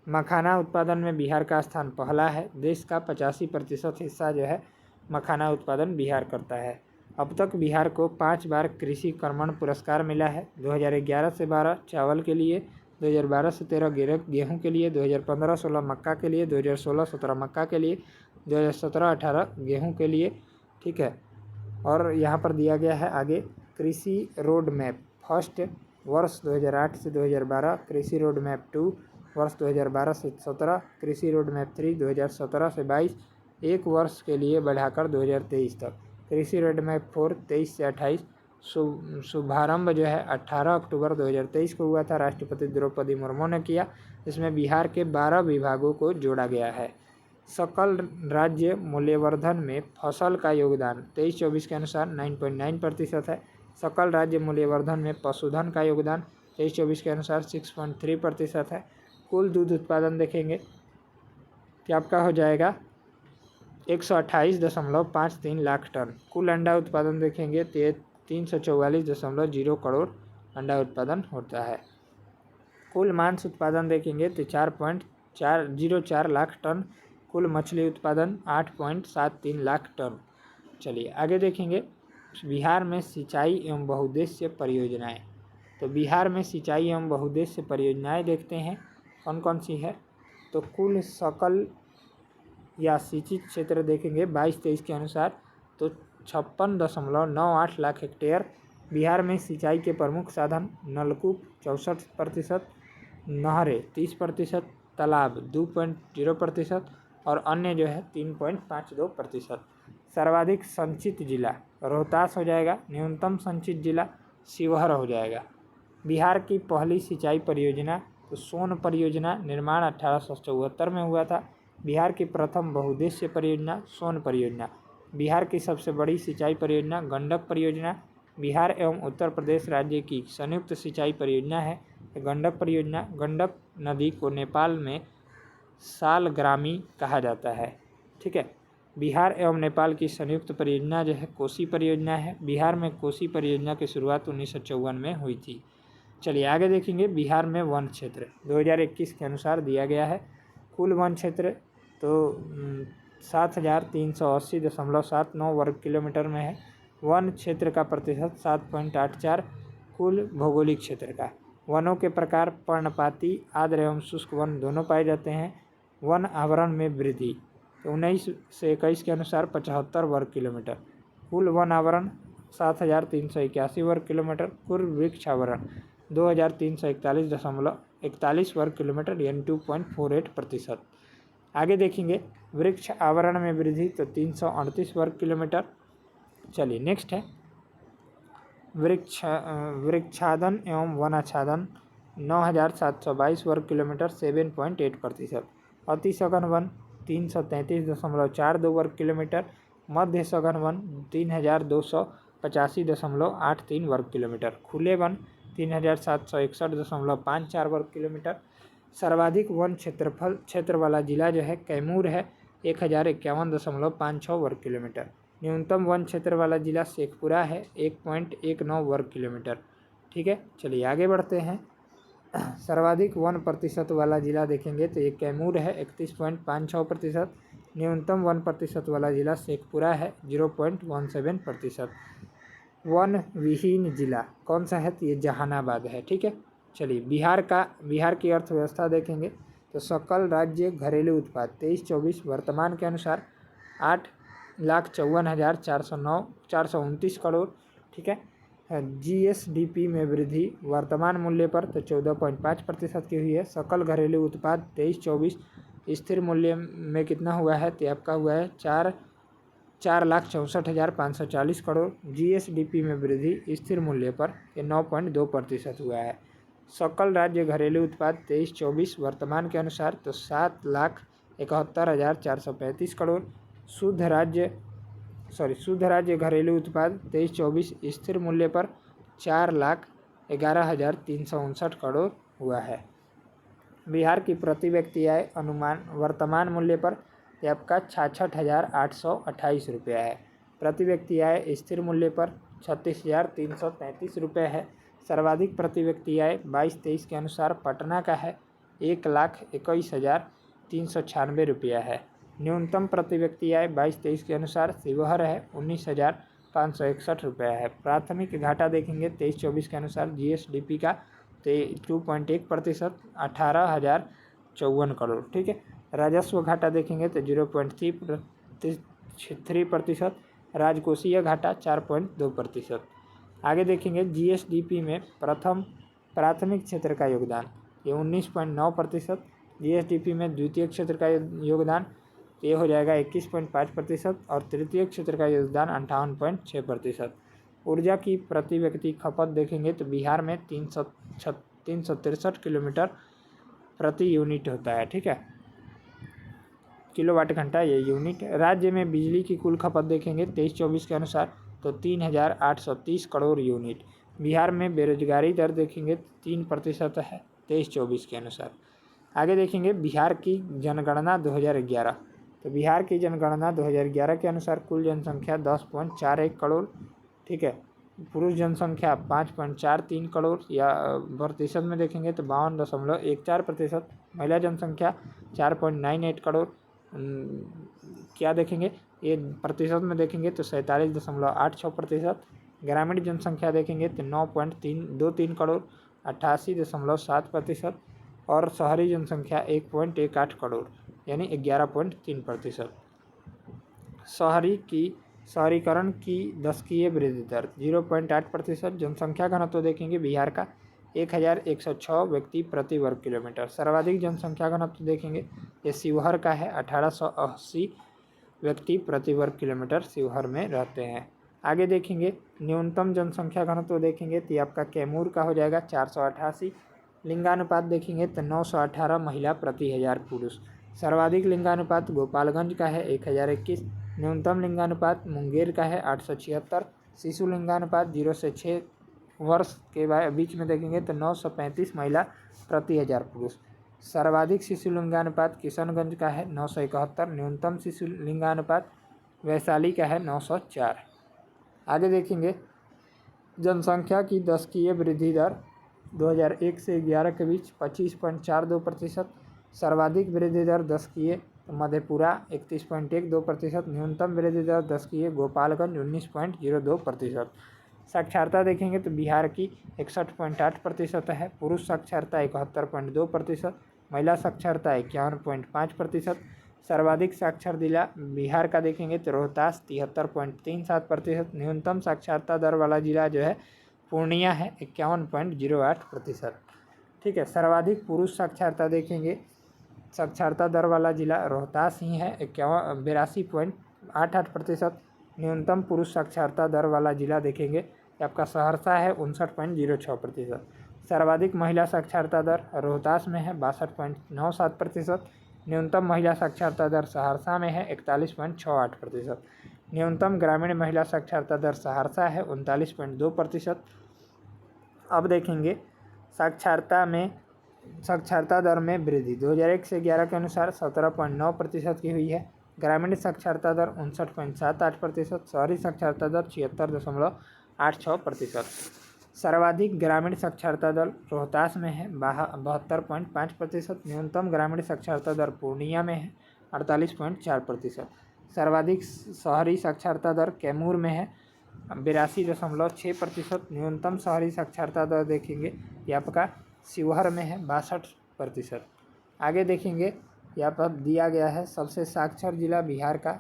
मखाना उत्पादन में बिहार का स्थान पहला है। देश का 85% हिस्सा जो है मखाना उत्पादन बिहार करता है। अब तक बिहार को 5 बार कृषि कर्मण पुरस्कार मिला है। 2011 से 12 चावल के लिए, 2012 से 13 गेहूं के लिए, 2015-16 मक्का के लिए, 2016-17 मक्का के लिए, 2017-18 गेहूं के लिए, ठीक है। और यहाँ पर दिया गया है आगे कृषि रोड मैप फर्स्ट वर्ष 2008 से 2012, कृषि रोड मैप 2 वर्ष 2012 से 17, कृषि रोड मैप 3 2017 से 22, एक वर्ष के लिए बढ़ाकर 2023 तक, कृषि रोड मैप 4 23 से 28। शुभारंभ जो है 18 अक्टूबर 2023 को हुआ था, राष्ट्रपति द्रौपदी मुर्मू ने किया। इसमें बिहार के 12 विभागों को जोड़ा गया है। सकल राज्य मूल्यवर्धन में फसल का योगदान 23-24 के अनुसार 9.9% है। सकल राज्य मूल्यवर्धन में पशुधन का योगदान 23-24 के अनुसार 6.3% है। कुल दूध उत्पादन देखेंगे कि आपका हो जाएगा 128.53 लाख टन। कुल अंडा उत्पादन देखेंगे तो 344.0 करोड़ अंडा उत्पादन होता है। कुल मांस उत्पादन देखेंगे तो 4.404 लाख टन। कुल मछली उत्पादन 8.73 लाख टन। चलिए आगे देखेंगे बिहार में सिंचाई एवं बहुउद्देश्य परियोजनाएं। तो बिहार में सिंचाई एवं बहुउद्देश्य परियोजनाएं देखते हैं कौन कौन सी है। तो कुल सकल या सिंचित क्षेत्र देखेंगे 22-23 के अनुसार तो 56.98 लाख हेक्टेयर। बिहार में सिंचाई के प्रमुख साधन नलकूप 64%, नहरें 30%, तालाब 2.0% और अन्य जो है 3.52%। सर्वाधिक संचित जिला रोहतास हो जाएगा। न्यूनतम संचित जिला शिवहर हो जाएगा। बिहार की पहली सिंचाई परियोजना तो सोन परियोजना निर्माण 1874 में हुआ था। बिहार की प्रथम बहुउद्देश्य परियोजना सोन परियोजना। बिहार की सबसे बड़ी सिंचाई परियोजना गंडक परियोजना। बिहार एवं उत्तर प्रदेश राज्य की संयुक्त सिंचाई परियोजना है गंडक परियोजना। गंडक नदी को नेपाल में सालग्रामी कहा जाता है। ठीक है। बिहार एवं नेपाल की संयुक्त परियोजना जो है कोसी परियोजना है। बिहार में कोसी परियोजना की शुरुआत 1954 में हुई थी। चलिए आगे देखेंगे बिहार में वन क्षेत्र 2021 के अनुसार दिया गया है। कुल वन क्षेत्र तो 7,380.79 वर्ग किलोमीटर में है। वन क्षेत्र का प्रतिशत 7.84। कुल भौगोलिक क्षेत्र का वनों के प्रकार पर्णपाती आर्द्र एवं शुष्क वन दोनों पाए जाते हैं। वन आवरण में वृद्धि तो 19 से 21 के अनुसार 75 वर्ग किलोमीटर। कुल वन आवरण 7,381 वर्ग किलोमीटर। कुल वृक्ष आवरण 2,341.41 वर्ग किलोमीटर यानी 2.48%। आगे देखेंगे वृक्ष आवरण में वृद्धि तो 338 वर्ग किलोमीटर। चलिए नेक्स्ट है वृक्षादन एवं वनाच्छादन 9,722 वर्ग किलोमीटर 7.8%। अति सघन वन 333.42 वर्ग किलोमीटर। मध्य सघन वन 3,285.83 वर्ग किलोमीटर। खुले वन 3,761.54 वर्ग किलोमीटर। सर्वाधिक वन क्षेत्र वाला जिला जो है कैमूर है 1,051.56 वर्ग किलोमीटर। न्यूनतम वन क्षेत्र वाला जिला शेखपुरा है 1.19 वर्ग किलोमीटर। ठीक है। चलिए आगे बढ़ते हैं। सर्वाधिक वन प्रतिशत वाला जिला देखेंगे तो ये कैमूर है 31.56%। न्यूनतम वन प्रतिशत वाला जिला शेखपुरा है 0.17%। वन विहीन जिला कौन सा है तो ये जहानाबाद है। ठीक है। चलिए बिहार की अर्थव्यवस्था देखेंगे तो सकल राज्य घरेलू उत्पाद 23-24 वर्तमान के अनुसार 8,54,429 करोड़। ठीक है। GSDP में वृद्धि वर्तमान मूल्य पर तो 14.5% की हुई है। सकल घरेलू उत्पाद 23-24 स्थिर मूल्य में कितना हुआ है तो आपका हुआ है 4,64,540 करोड़। GSDP में वृद्धि स्थिर मूल्य पर 9.2% हुआ है। सकल राज्य घरेलू उत्पाद 23-24 वर्तमान के अनुसार तो 7,71,435 करोड़। शुद्ध राज्य घरेलू उत्पाद 23-24 स्थिर मूल्य पर 4,11,359 करोड़ हुआ है। बिहार की प्रति व्यक्ति आय अनुमान वर्तमान मूल्य पर आपका 66,828 रुपया है। प्रति व्यक्ति आय स्थिर मूल्य पर 36,333 रुपये है। सर्वाधिक प्रति व्यक्ति आय 22-23 के अनुसार पटना का है 1,21,396 रुपया है। न्यूनतम प्रति व्यक्ति आय 22-23 के अनुसार शिवहर है 19,561 रुपया है। प्राथमिक घाटा देखेंगे 23-24 के अनुसार GSDP का 2.1% 18,054 करोड़। ठीक है। राजस्व घाटा देखेंगे तो 0.3%। राजकोषीय घाटा 4.2%। आगे देखेंगे जीएसडीपी में प्रथम प्राथमिक क्षेत्र का योगदान, ये 19.9%। जीएसडीपी में द्वितीय क्षेत्र का योगदान ये हो जाएगा 21.5% और तृतीय क्षेत्र का योगदान 58.6%। ऊर्जा की प्रति व्यक्ति खपत देखेंगे तो बिहार में 363 किलोमीटर प्रति यूनिट होता है, ठीक है, किलोवाट घंटा ये यूनिट। राज्य में बिजली की कुल खपत देखेंगे 23-24 के अनुसार तो 3,830 करोड़ यूनिट। बिहार में बेरोजगारी दर देखेंगे 3% है 23-24 के अनुसार। आगे देखेंगे बिहार की जनगणना 2011, तो बिहार की जनगणना 2011 के अनुसार कुल जनसंख्या 10.41 करोड़, ठीक है। पुरुष जनसंख्या 5.43 करोड़ या प्रतिशत में देखेंगे तो 52.14%। महिला जनसंख्या 4.98 करोड़, क्या देखेंगे ये प्रतिशत में देखेंगे तो 47.86%। ग्रामीण जनसंख्या देखेंगे तो 9.323 करोड़ 88.7%। और शहरी जनसंख्या 1.18 करोड़ यानी 11.3%। शहरीकरण की दशकीय वृद्धि दर 0.8%। जनसंख्या घनत्व देखेंगे बिहार का 1106 व्यक्ति प्रति वर्ग किलोमीटर। सर्वाधिक जनसंख्या घनत्व देखेंगे ये शिवहर का है 1880 व्यक्ति प्रति वर्ग किलोमीटर शिवहर में रहते हैं। आगे देखेंगे न्यूनतम जनसंख्या घनत्व देखेंगे तो ये आपका कैमूर का हो जाएगा 488। लिंगानुपात देखेंगे तो 918 महिला प्रति 1000 पुरुष। सर्वाधिक लिंगानुपात गोपालगंज का है 1021। न्यूनतम लिंगानुपात मुंगेर का है 876। शिशु लिंगानुपात 0 से 6 वर्ष के बीच में देखेंगे तो 935 महिला प्रति 1000 पुरुष। सर्वाधिक शिशु लिंगानुपात किशनगंज का है 971। न्यूनतम शिशु लिंगानुपात वैशाली का है 904। आगे देखेंगे जनसंख्या की दशकीय वृद्धि दर 2001 से 11 के बीच 25.42%। सर्वाधिक वृद्धि दर दशकीय मधेपुरा 31.12%। न्यूनतम वृद्धि दर दशकीय गोपालगंज 19.02%। साक्षरता देखेंगे तो बिहार की 61.8% है। पुरुष साक्षरता 71.2%। महिला साक्षरता 51.5%। सर्वाधिक साक्षर जिला बिहार का देखेंगे तो रोहतास 73.37%। न्यूनतम साक्षरता दर वाला जिला जो है पूर्णिया है 51.08%, ठीक है। सर्वाधिक पुरुष साक्षरता देखेंगे, साक्षरता दर वाला जिला रोहतास ही है 82.88%। न्यूनतम पुरुष साक्षरता दर वाला जिला देखेंगे आपका सहरसा है 59.06%। सर्वाधिक महिला साक्षरता दर रोहतास में है 62.97%। न्यूनतम महिला साक्षरता दर सहरसा में है 41.68%। न्यूनतम ग्रामीण महिला साक्षरता दर सहरसा है 39.2%। अब देखेंगे साक्षरता दर में वृद्धि 2001 से 11 के अनुसार 17.9% की हुई है। ग्रामीण साक्षरता दर 59.78%। शहरी साक्षरता दर 76.86%। सर्वाधिक ग्रामीण साक्षरता दर रोहतास में है 72.5%। न्यूनतम ग्रामीण साक्षरता दर पूर्णिया में है 48.4%। सर्वाधिक शहरी साक्षरता दर कैमूर में है 82.6%। न्यूनतम शहरी साक्षरता दर देखेंगे ये आपका शिवहर में है 62%। आगे देखेंगे यहाँ पर दिया गया है सबसे साक्षर जिला बिहार का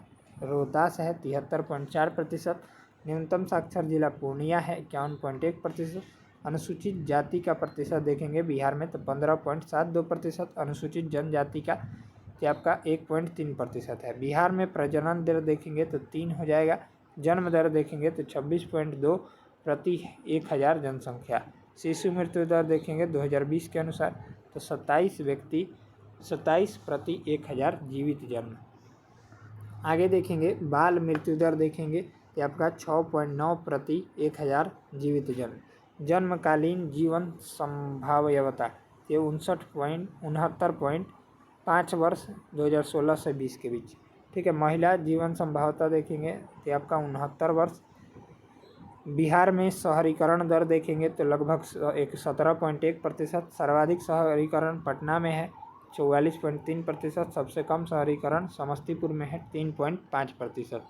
रोहतास है 73.4%। न्यूनतम साक्षर जिला पूर्णिया है 51.1%। अनुसूचित जाति का प्रतिशत देखेंगे बिहार में तो 15.72%। अनुसूचित जनजाति का ये आपका 1.3% है। बिहार में प्रजनन दर देखेंगे तो 3 हो जाएगा। जन्म दर देखेंगे तो 26.2 प्रति 1000 जनसंख्या। शिशु मृत्यु दर देखेंगे 2020 के अनुसार तो 27 प्रति 1000 जीवित जन्म। आगे देखेंगे बाल मृत्यु दर देखेंगे ये आपका 6.9 प्रति 1000 जीवित जन्म। जन्मकालीन जीवन संभाव्यता ये 69.5 वर्ष 2016 से 20 के बीच, ठीक है। महिला जीवन संभाव्यता देखेंगे ये आपका 69 वर्ष। बिहार में शहरीकरण दर देखेंगे तो लगभग 17.1%। सर्वाधिक शहरीकरण पटना में है 44.3%। सबसे कम शहरीकरण समस्तीपुर में है 3.5%।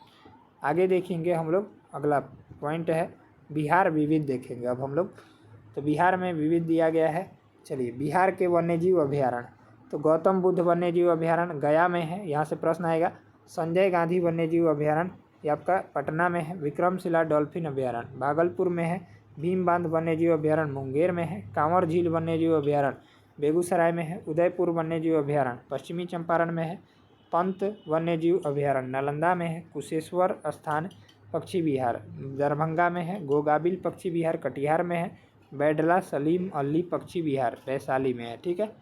आगे देखेंगे हम लोग अगला पॉइंट है बिहार विविध देखेंगे अब हम लोग। तो बिहार में विविध दिया गया है। चलिए बिहार के वन्यजीव अभ्यारण्य तो गौतम बुद्ध वन्यजीव अभ्यारण्य गया में है, यहाँ से प्रश्न आएगा। संजय गांधी वन्यजीव अभ्यारण्य ये आपका पटना में है। विक्रमशिला डॉल्फिन अभ्यारण्य भागलपुर में है। भीम बांध वन्यजीव अभयारण्य मुंगेर में है। कांवर झील वन्यजीव अभयारण्य बेगूसराय में है। उदयपुर वन्यजीव अभयारण्य पश्चिमी चंपारण में है। पंत वन्यजीव अभयारण्य नालंदा में है। कुशेश्वर स्थान पक्षी विहार दरभंगा में है। गोगाबिल पक्षी विहार कटिहार में है। बैडला सलीम अली पक्षी विहार वैशाली में है। ठीक है,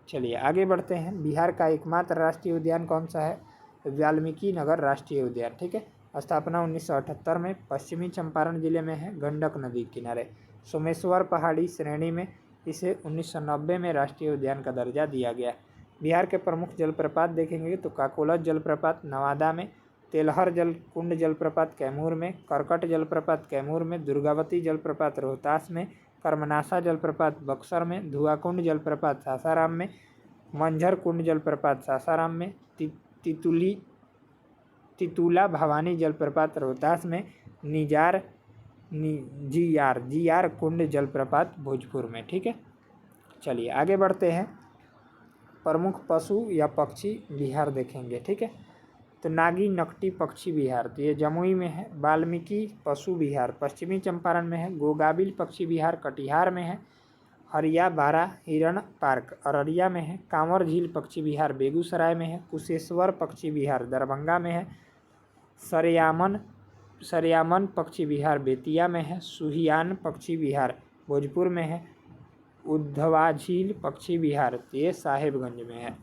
चलिए आगे बढ़ते हैं। बिहार का एकमात्र राष्ट्रीय उद्यान कौन सा है? वाल्मीकि नगर राष्ट्रीय उद्यान। ठीक है, स्थापना 1978 में पश्चिमी चंपारण जिले में है, गंडक नदी के किनारे। सोमेश्वर पहाड़ी श्रेणी में इसे 1990 में राष्ट्रीय उद्यान का दर्जा दिया गया। बिहार के प्रमुख जलप्रपात देखेंगे तो काकोलत जलप्रपात नवादा में, तेलहर कुंड जलप्रपात कैमूर में, करकट जलप्रपात कैमूर में, दुर्गावती जलप्रपात रोहतास में, कर्मनासा जलप्रपात बक्सर में, धुआकुंड जलप्रपात सासाराम में, मंझर कुंड जलप्रपात सासाराम में, तितुला भवानी जलप्रपात रोहतास में, जीआर कुंड जलप्रपात भोजपुर में। ठीक है, चलिए आगे बढ़ते हैं। प्रमुख पशु या पक्षी विहार देखेंगे। ठीक है, तो नागी नकटी पक्षी विहार तो ये जमुई में है। वाल्मीकि पशु विहार पश्चिमी चंपारण में है। गोगाबिल पक्षी विहार कटिहार में है। हरिया बारा हिरण पार्क अररिया में है। कांवर झील पक्षी विहार बेगूसराय में है। कुशेश्वर पक्षी विहार दरभंगा में है। सरयामन पक्षी विहार बेतिया में है। सुहियान पक्षी विहार भोजपुर में है। उद्धवा झील पक्षी विहार ये साहेबगंज में है।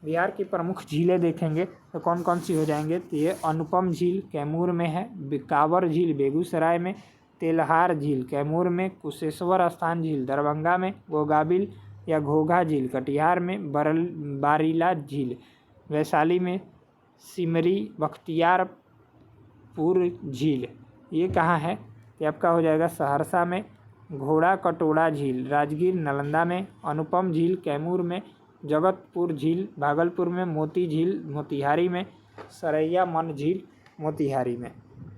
बिहार की प्रमुख झीलें देखेंगे तो कौन कौन सी हो जाएंगे? तो ये अनुपम झील कैमूर में है। कांवर झील बेगूसराय में, तेलहार झील कैमूर में, कुशेश्वर स्थान झील दरभंगा में, गोगाबिल या घोघा झील कटिहार में, बारीला झील वैशाली में, सिमरी बख्तियारपुर झील ये कहाँ है? ये आपका हो जाएगा सहरसा में। घोड़ा कटोड़ा झील राजगीर नालंदा में, अनुपम झील कैमूर में, जगतपुर झील भागलपुर में, मोती झील मोतिहारी में, सरैया मन झील मोतिहारी में।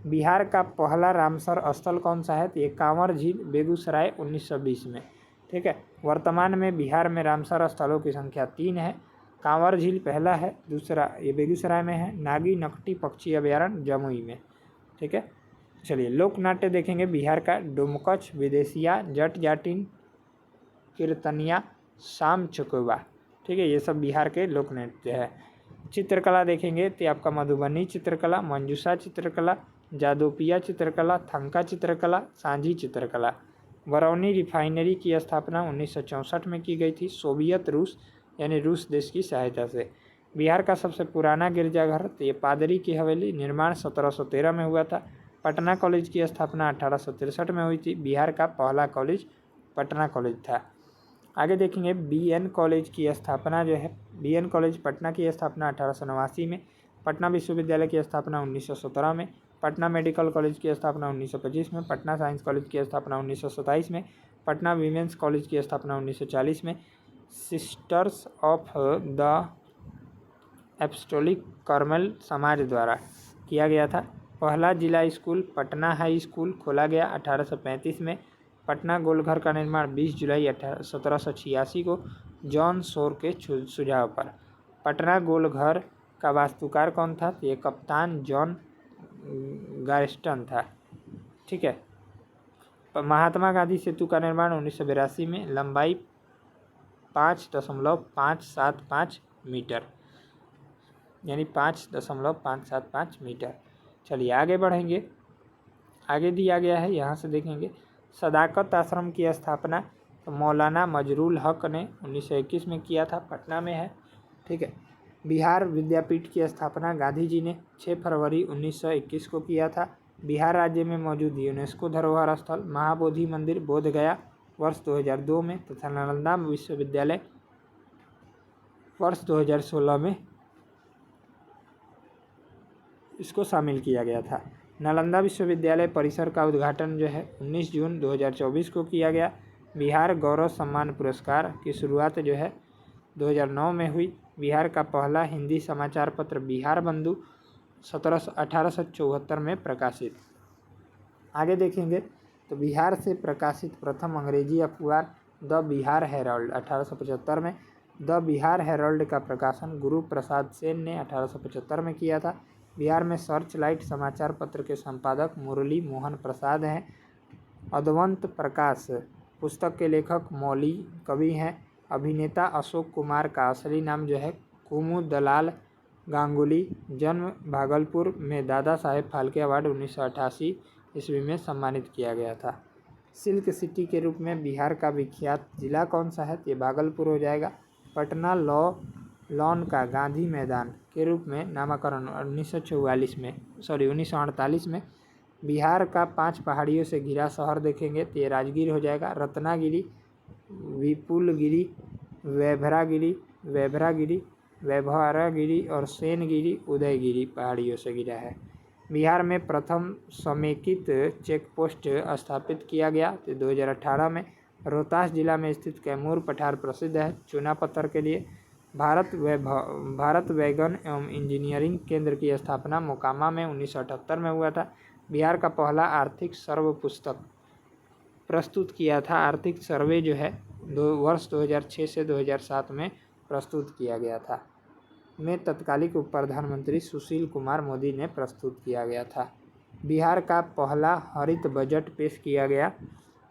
बिहार का पहला रामसर स्थल कौन सा है? तो ये कांवर झील बेगूसराय 1920 में। ठीक है, वर्तमान में बिहार में रामसर स्थलों की संख्या 3 है। कांवर झील पहला है, दूसरा ये बेगूसराय में है। नागी नकटी पक्षी अभयारण्य जमुई में। ठीक है, चलिए लोक नाट्य देखेंगे बिहार का। डोमकच विदेशिया जट जाटिन कीर्तनिया शाम चकोबा। ठीक है, ये सब बिहार के लोक नृत्य है। चित्रकला देखेंगे तो आपका मधुबनी चित्रकला, मंजूषा चित्रकला, जादोपिया चित्रकला, थंका चित्रकला, सांझी चित्रकला। बरौनी रिफाइनरी की स्थापना 1964 में की गई थी, सोवियत रूस यानी रूस देश की सहायता से। बिहार का सबसे पुराना गिरजाघर तो ये पादरी की हवेली, निर्माण 1713 में हुआ था। पटना कॉलेज की स्थापना 1863 में हुई थी। बिहार का पहला कॉलेज पटना कॉलेज था। आगे देखेंगे बीएन कॉलेज की स्थापना जो है, बीएन कॉलेज पटना की स्थापना 1889 में। पटना विश्वविद्यालय की स्थापना 1917 में। पटना मेडिकल कॉलेज की स्थापना 1925 में। पटना साइंस कॉलेज की स्थापना 1927 में। पटना वीमेंस कॉलेज की स्थापना 1940 में। Sisters of the apostolic Carmel समाज द्वारा किया गया था। पहला जिला स्कूल पटना हाई स्कूल खोला गया 1835 में। पटना गोलघर का निर्माण 20 जुलाई 1786 को जॉन शोर के सुझाव पर। पटना गोलघर का वास्तुकार कौन था? ये कप्तान जॉन गार्स्टन था। ठीक है, महात्मा गांधी सेतु का निर्माण 1982 में, लंबाई 5.575 मीटर यानी 5.575 मीटर। चलिए आगे बढ़ेंगे। आगे दिया गया है, यहाँ से देखेंगे सदाकत आश्रम की स्थापना तो मौलाना मजरूल हक ने 1921 में किया था, पटना में है। ठीक है, बिहार विद्यापीठ की स्थापना गांधी जी ने 6 फरवरी 1921 को किया था। बिहार राज्य में मौजूद यूनेस्को धरोहर स्थल महाबोधि मंदिर बोधगया वर्ष 2002 में तथा नालंदा विश्वविद्यालय वर्ष 2016 में इसको शामिल किया गया था। नालंदा विश्वविद्यालय परिसर का उद्घाटन जो है 19 जून 2024 को किया गया। बिहार गौरव सम्मान पुरस्कार की शुरुआत जो है 2009 में हुई। बिहार का पहला हिंदी समाचार पत्र बिहार बंधु 1874 में प्रकाशित। आगे देखेंगे तो बिहार से प्रकाशित प्रथम अंग्रेजी अखबार द बिहार हेराल्ड 1875 में। द बिहार हेराल्ड का प्रकाशन गुरु प्रसाद सेन ने 1875 में किया था। बिहार में सर्च लाइट समाचार पत्र के संपादक मुरली मोहन प्रसाद हैं। अद्वंत प्रकाश पुस्तक के लेखक मौली कवि हैं। अभिनेता अशोक कुमार का असली नाम जो है कुमुदलाल गांगुली। जन्म भागलपुर में दादा साहेब फाल्के अवार्ड 1988 ईस्वी में सम्मानित किया गया था। सिल्क सिटी के रूप में बिहार का विख्यात जिला कौन सा है? ये भागलपुर हो जाएगा। पटना लॉन का गांधी मैदान के रूप में नामकरण 1948 में। बिहार का 5 पहाड़ियों से घिरा शहर देखेंगे तो ये राजगीर हो जाएगा। रत्नागिरी, विपुलगिरी, वैभरागिरी और सेनगिरी उदयगिरी पहाड़ियों से घिरा है। बिहार में प्रथम समेकित चेक पोस्ट स्थापित किया गया तो 2018 में। रोहतास जिला में स्थित कैमूर पठार प्रसिद्ध है चूना पत्थर के लिए। भारत वैगन एवं इंजीनियरिंग केंद्र की स्थापना मोकामा में 1978 में हुआ था। बिहार का पहला आर्थिक सर्वे पुस्तक प्रस्तुत किया था। आर्थिक सर्वे जो है वर्ष 2006 से 2007 में प्रस्तुत किया गया था। में तत्कालिक उप प्रधानमंत्री सुशील कुमार मोदी ने प्रस्तुत किया गया था। बिहार का पहला हरित बजट पेश किया गया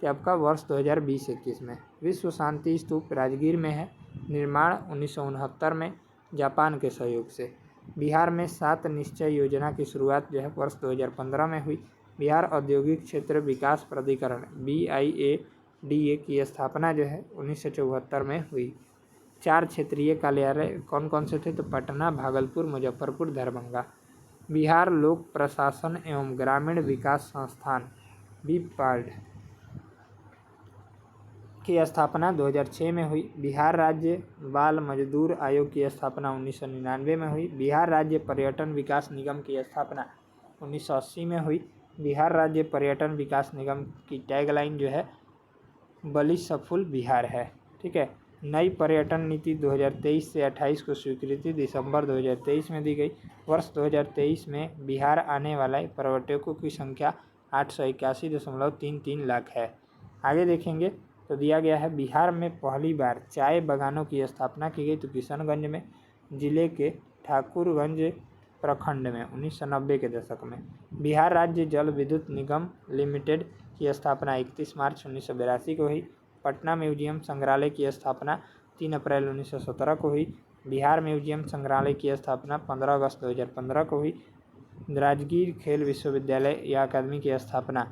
कि आपका वर्ष 2020-21 में। विश्व शांति स्तूप राजगीर में है। निर्माण 1969 में जापान के सहयोग से। बिहार में 7 निश्चय योजना की शुरुआत जो है वर्ष 2015 में हुई। बिहार औद्योगिक क्षेत्र विकास प्राधिकरण BIADA की स्थापना जो है 1974 में हुई। 4 क्षेत्रीय कार्यालय कौन कौन से थे? तो पटना, भागलपुर, मुजफ्फरपुर, दरभंगा। बिहार लोक प्रशासन एवं ग्रामीण विकास संस्थान BIPAD की स्थापना 2006 में हुई। बिहार राज्य बाल मजदूर आयोग की स्थापना 1999 में हुई। बिहार राज्य पर्यटन विकास निगम की स्थापना 1980 में हुई। बिहार राज्य पर्यटन विकास निगम की टैगलाइन जो है बली सफुल बिहार है। ठीक है। नई पर्यटन नीति 2023 से 28 को स्वीकृति दिसंबर 2023 में दी गई। वर्ष 2023 में बिहार आने वाले पर्यटकों की संख्या 881.33 लाख है। आगे देखेंगे तो दिया गया है बिहार में पहली बार चाय बागानों की स्थापना की गई तो किशनगंज में। जिले के ठाकुरगंज प्रखंड में 1990 के दशक में। बिहार राज्य जल विद्युत निगम लिमिटेड की स्थापना 31 मार्च 1982 को हुई। पटना म्यूजियम संग्रहालय की स्थापना 3 अप्रैल 1917 को हुई। बिहार म्यूजियम संग्रहालय की स्थापना 15 अगस्त 2015 को हुई। राजगीर खेल विश्वविद्यालय या अकादमी की स्थापना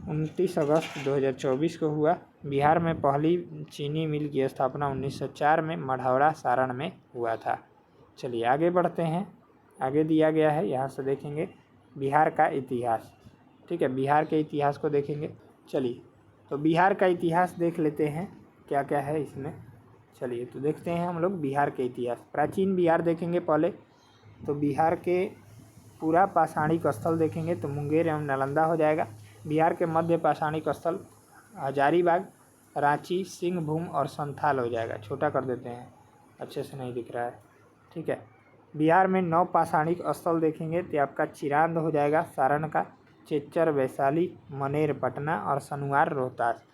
29 अगस्त 2024 को हुआ। बिहार में पहली चीनी मिल की स्थापना 1904 में मढ़ौरा सारण में हुआ था। चलिए आगे बढ़ते हैं। आगे दिया गया है, यहाँ से देखेंगे बिहार का इतिहास। ठीक है, बिहार के इतिहास को देखेंगे। चलिए तो बिहार का इतिहास देख लेते हैं क्या क्या है इसमें। चलिए तो देखते हैं हम लोग बिहार के इतिहास। प्राचीन बिहार देखेंगे पहले तो बिहार के पूरा पाषाणिक स्थल देखेंगे तो मुंगेर एवं नालंदा हो जाएगा। बिहार के मध्य पाषाणिक स्थल हजारीबाग, रांची, सिंहभूम और संथाल हो जाएगा। छोटा कर देते हैं, अच्छे से नहीं दिख रहा है। ठीक है। बिहार में 9 पाषाणिक स्थल देखेंगे तो आपका चिरांद हो जाएगा सारण का, चेच्चर वैशाली, मनेर पटना और सनुआर रोहतास।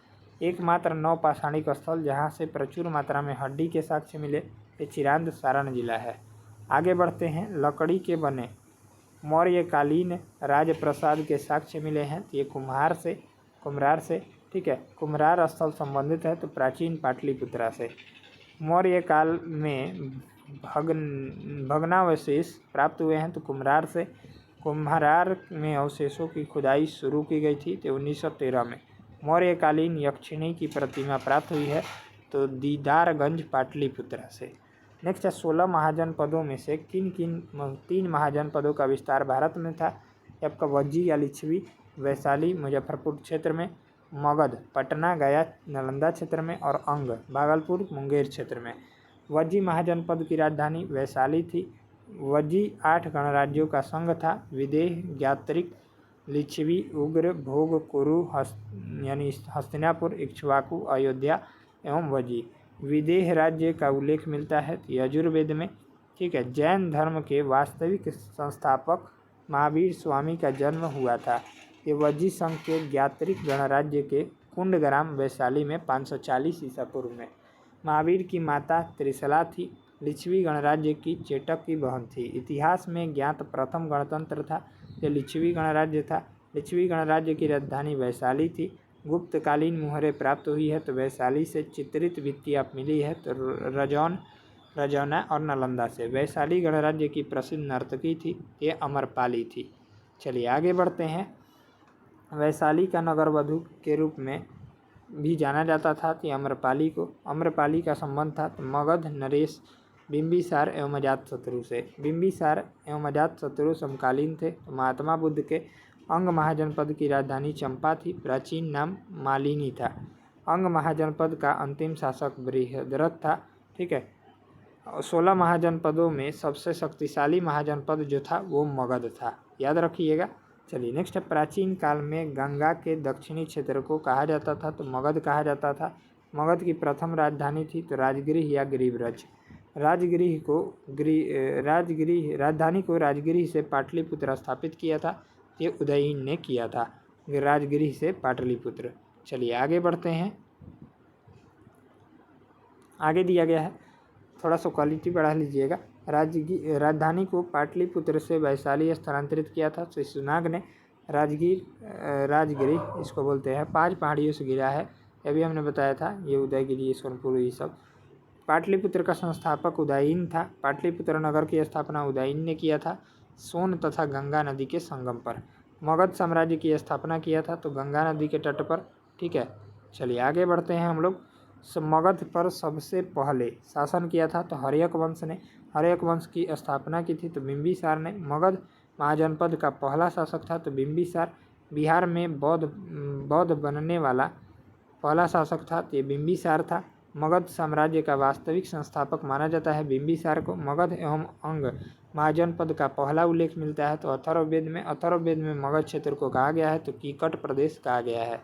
एकमात्र 9 पाषाणिक स्थल जहां से प्रचुर मात्रा में हड्डी के साक्ष्य मिले ये चिरांद सारण जिला है। आगे बढ़ते हैं। लकड़ी के बने मौर्यकालीन राजप्रसाद के साक्ष्य मिले हैं तो ये कुम्हार से। ठीक है, कुम्हार स्थल संबंधित है तो प्राचीन पाटलिपुत्रा से। मौर्य काल में भग्नावशेष प्राप्त हुए हैं तो कुम्हार से। कुम्हार में अवशेषों की खुदाई शुरू की गई थी तो 1913 में। मौर्यकालीन यक्षिणी की प्रतिमा प्राप्त हुई है तो दीदारगंज पाटलिपुत्रा से। नेक्स्ट है 16 महाजनपदों में से किन 3 महाजनपदों का विस्तार भारत में था। आपका वज्जी या लिच्छवी वैशाली मुजफ्फरपुर क्षेत्र में, मगध पटना गया नालंदा क्षेत्र में और अंग भागलपुर मुंगेर क्षेत्र में। वज्जी महाजनपद की राजधानी वैशाली थी। वज्जी 8 गणराज्यों का संघ था। विदेह, ज्ञात्रिक, लिच्छवी, उग्र, भोग, कुरु यानी हस्तिनापुर, इक्ष्वाकु, अयोध्या एवं वज्जी। विदेह राज्य का उल्लेख मिलता है यजुर्वेद में। ठीक है। जैन धर्म के वास्तविक संस्थापक महावीर स्वामी का जन्म हुआ था। ये वज्जी संघ के ज्ञात्रिक गणराज्य के कुंडग्राम वैशाली में 540 ईसा पूर्व में। महावीर की माता त्रिशला थी। लिच्छवी गणराज्य की चेटक की बहन थी। इतिहास में ज्ञात प्रथम गणतंत्र था ये लिच्छवी गणराज्य था। लिच्छवी गणराज्य की राजधानी वैशाली थी। गुप्तकालीन मुहरें प्राप्त हुई है तो वैशाली से चित्रित भित्तियाँ मिली है तो रजौना और नालंदा से। वैशाली गणराज्य की प्रसिद्ध नर्तकी थी, ये अमरपाली थी। चलिए आगे बढ़ते हैं। वैशाली का नगर वधु के रूप में भी जाना जाता था कि अम्रपाली का संबंध था तो मगध नरेश बिंबिसार एवं अजातशत्रु से। बिंबिसार एवं अजातशत्रु समकालीन थे। तो महात्मा बुद्ध के अंग महाजनपद की राजधानी चंपा थी, प्राचीन नाम मालिनी था। अंग महाजनपद का अंतिम शासक बृहद्रथ था। ठीक है, 16 महाजनपदों में सबसे शक्तिशाली महाजनपद जो था वो मगध था, याद रखिएगा। चलिए नेक्स्ट है, प्राचीन काल में गंगा के दक्षिणी क्षेत्र को कहा जाता था तो मगध कहा जाता था। मगध की प्रथम राजधानी थी तो राजगृह या गिरिव्रज। राजधानी को राजगृह से पाटलिपुत्र स्थापित किया था, ये उदयन ने किया था, राजगृह से पाटलिपुत्र। चलिए आगे बढ़ते हैं। आगे दिया गया है, थोड़ा सा क्वालिटी बढ़ा लीजिएगा। राजधानी को पाटलिपुत्र से वैशाली स्थानांतरित किया था। तो सुनाग ने राजगिरी इसको बोलते हैं, 5 पहाड़ियों से घिरा है, यह भी हमने बताया था, ये उदयगिरी, सोनपुर, ये सब। पाटलिपुत्र का संस्थापक उदयन था। पाटलिपुत्र नगर की स्थापना उदयन ने किया था, सोन तथा गंगा नदी के संगम पर। मगध साम्राज्य की स्थापना किया था तो गंगा नदी के तट पर। ठीक है, चलिए आगे बढ़ते हैं हम लोग। मगध पर सबसे पहले शासन किया था तो हर्यक वंश ने। हर्यक वंश की स्थापना की थी तो बिंबिसार ने। मगध महाजनपद का पहला शासक था तो बिंबिसार। बिहार में बौद्ध बनने वाला पहला शासक था तो ये बिंबिसार था। मगध साम्राज्य का वास्तविक संस्थापक माना जाता है बिंबिसार को। मगध एवं अंग महाजनपद का पहला उल्लेख मिलता है तो अथर्ववेद में मगध क्षेत्र को कहा गया है तो कीकट प्रदेश कहा गया है।